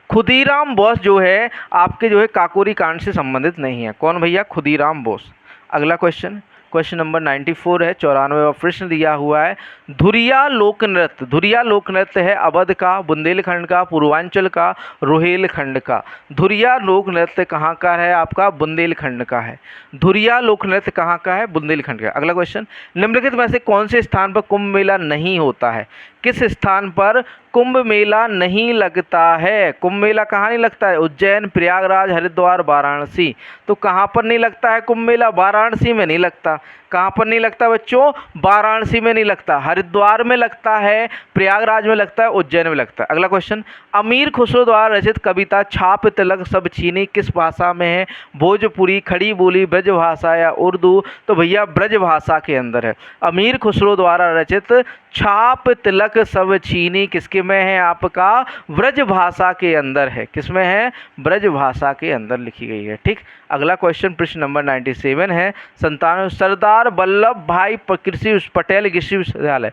खुदीराम बोस जो है आपके जो है काकोरी कांड से संबंधित नहीं है। कौन भैया? खुदीराम बोस। अगला क्वेश्चन, क्वेश्चन नंबर 94 है, 94वां प्रश्न दिया हुआ है, धुरिया लोक नृत्य। धुरिया लोक नृत्य है अवध का, बुंदेलखंड का, पूर्वांचल का, रोहेलखंड का। धुरिया लोक नृत्य कहाँ का है? आपका बुंदेलखंड का है। धुरिया लोक नृत्य कहाँ का है? बुंदेलखंड का। अगला क्वेश्चन, निम्नलिखित में से कौन से स्थान पर कुंभ मेला नहीं होता है? किस स्थान पर कुंभ मेला नहीं लगता है। कुंभ मेला कहाँ नहीं लगता है? उज्जैन, प्रयागराज, हरिद्वार, वाराणसी। तो कहाँ पर नहीं लगता है कुंभ मेला? वाराणसी में नहीं लगता। कहाँ पर नहीं लगता बच्चों? वाराणसी में नहीं लगता। हरिद्वार में लगता है, प्रयागराज में लगता है, उज्जैन में लगता है। अगला क्वेश्चन, अमीर खुसरो द्वारा रचित कविता छाप तिलक सब छीनी किस भाषा में है? भोजपुरी, खड़ी बोली, ब्रज भाषा या उर्दू? तो भैया ब्रज भाषा के अंदर है। अमीर खुसरो द्वारा रचित छाप तिलक सब छीनी किसके में है? आपका ब्रज भाषा के अंदर है। किसमें है? ब्रज भाषा के अंदर लिखी गई है। ठीक, अगला क्वेश्चन प्रश्न नंबर 97 है। सरदार वल्लभ भाई पटेल कृषि विश्वविद्यालय,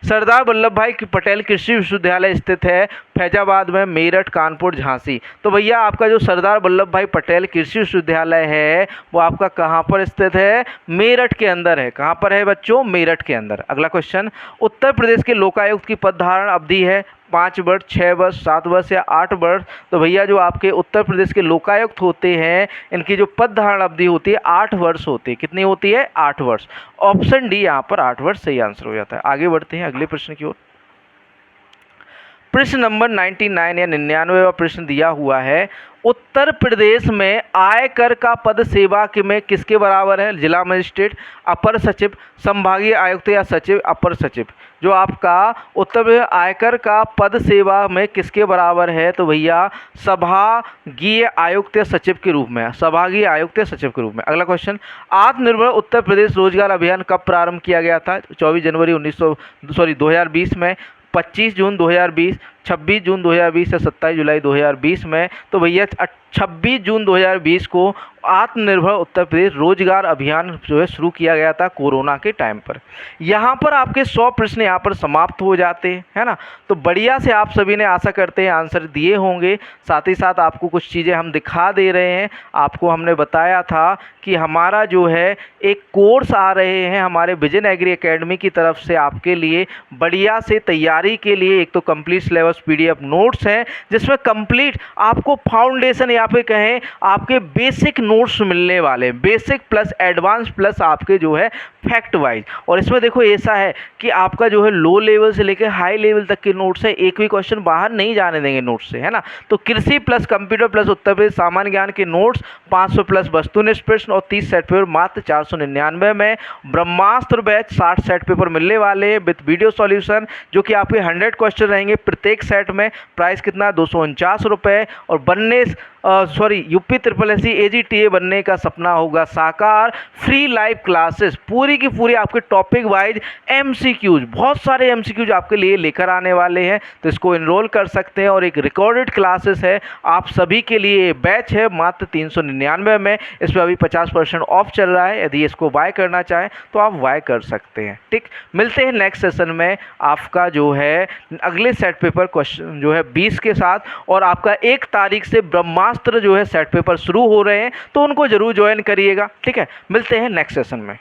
सरदार वल्लभ भाई पटेल कृषि विश्वविद्यालय स्थित है फैजाबाद में, मेरठ, कानपुर, झांसी। तो भैया आपका जो सरदार वल्लभ भाई पटेल कृषि विश्वविद्यालय है वो आपका कहाँ पर स्थित है? मेरठ के अंदर है। कहाँ पर है बच्चों? मेरठ के अंदर। अगला क्वेश्चन, उत्तर प्रदेश के लोकायुक्त की पद धारण अवधि है 5 वर्ष, 6 वर्ष, 7 वर्ष या 8 वर्ष? तो भैया जो आपके उत्तर प्रदेश के लोकायुक्त होते हैं इनकी जो पद धारण अवधि होती है 8 वर्ष होती है। कितनी होती है? 8 वर्ष। ऑप्शन डी यहाँ पर 8 वर्ष सही आंसर हो जाता है। आगे बढ़ते हैं अगले प्रश्न की ओर। प्रश्न नंबर 99 या 99वां प्रश्न दिया हुआ है, उत्तर प्रदेश में आयकर का पद सेवा में किसके बराबर है? जिला मजिस्ट्रेट, अपर सचिव, संभागीय आयुक्त या सचिव? अपर सचिव। जो आपका उत्तर प्रदेश आयकर का पद सेवा में किसके बराबर है? तो भैया संभागीय आयुक्त या सचिव के रूप में, संभागीय आयुक्त या सचिव के रूप में। अगला क्वेश्चन, आत्मनिर्भर उत्तर प्रदेश रोजगार अभियान कब प्रारंभ किया गया था? 24 जनवरी 2020 में, 25 जून 2020, 26 जून 2020 या 27 जुलाई 2020 में? तो भैया 26 जून 2020 को आत्मनिर्भर उत्तर प्रदेश रोजगार अभियान जो है शुरू किया गया था कोरोना के टाइम पर। यहाँ पर आपके 100 प्रश्न यहाँ पर समाप्त हो जाते हैं, है ना। तो बढ़िया से आप सभी ने आशा करते हैं आंसर दिए होंगे। साथ ही साथ आपको कुछ चीज़ें हम दिखा दे रहे हैं। आपको हमने बताया था कि हमारा जो है एक कोर्स आ रहे हैं हमारे विजन एग्री एकेडमी की तरफ से आपके लिए बढ़िया से तैयारी के लिए। एक तो कंप्लीट सिलेबस PDF नोट्स हैं जिसमें कंप्लीट आपको फाउंडेशन या फिर कहें आपके बेसिक नोट्स मिलने वाले, बेसिक प्लस एडवांस प्लस आपके जो है फैक्ट वाइज। और इसमें देखो ऐसा है कि आपका जो है लो लेवल से लेकर हाई लेवल तक के नोट्स है, एक भी क्वेश्चन बाहर नहीं जाने देंगे नोट्स से, है ना। तो कृषि plus computer plus Uttar Pradesh सामान्य ज्ञान के नोट्स 500 प्लस वस्तुनिष्ठ प्रश्न और 30 सेट पेपर मात्र 499 में। ब्रह्मास्त्र बैच 60 सेट पेपर मिलने वाले विद वीडियो सॉल्यूशन जो कि आपके 100 क्वेश्चन रहेंगे प्रत्येक सेट में। प्राइस कितना? 249 रुपये। और बनने यूपी SSSC AGTA बनने का सपना होगा साकार। फ्री लाइव क्लासेस पूरी की पूरी आपके टॉपिक वाइज MCQs, बहुत सारे MCQs आपके लिए लेकर आने वाले हैं। तो इसको इनरोल कर सकते हैं। और एक रिकॉर्डेड क्लासेस है आप सभी के लिए, बैच है मात्र 399 में। इस पर अभी 50% ऑफ चल रहा है। यदि इसको बाय करना चाहें तो आप बाय कर सकते हैं। ठीक, मिलते हैं नेक्स्ट सेशन में आपका जो है अगले सेट पेपर क्वेश्चन जो है 20 के साथ। और आपका 1 तारीख से ब्रह्मास्त्र जो है सेट पेपर शुरू हो रहे हैं तो उनको जरूर ज्वाइन करिएगा। ठीक है, मिलते हैं नेक्स्ट सेशन में।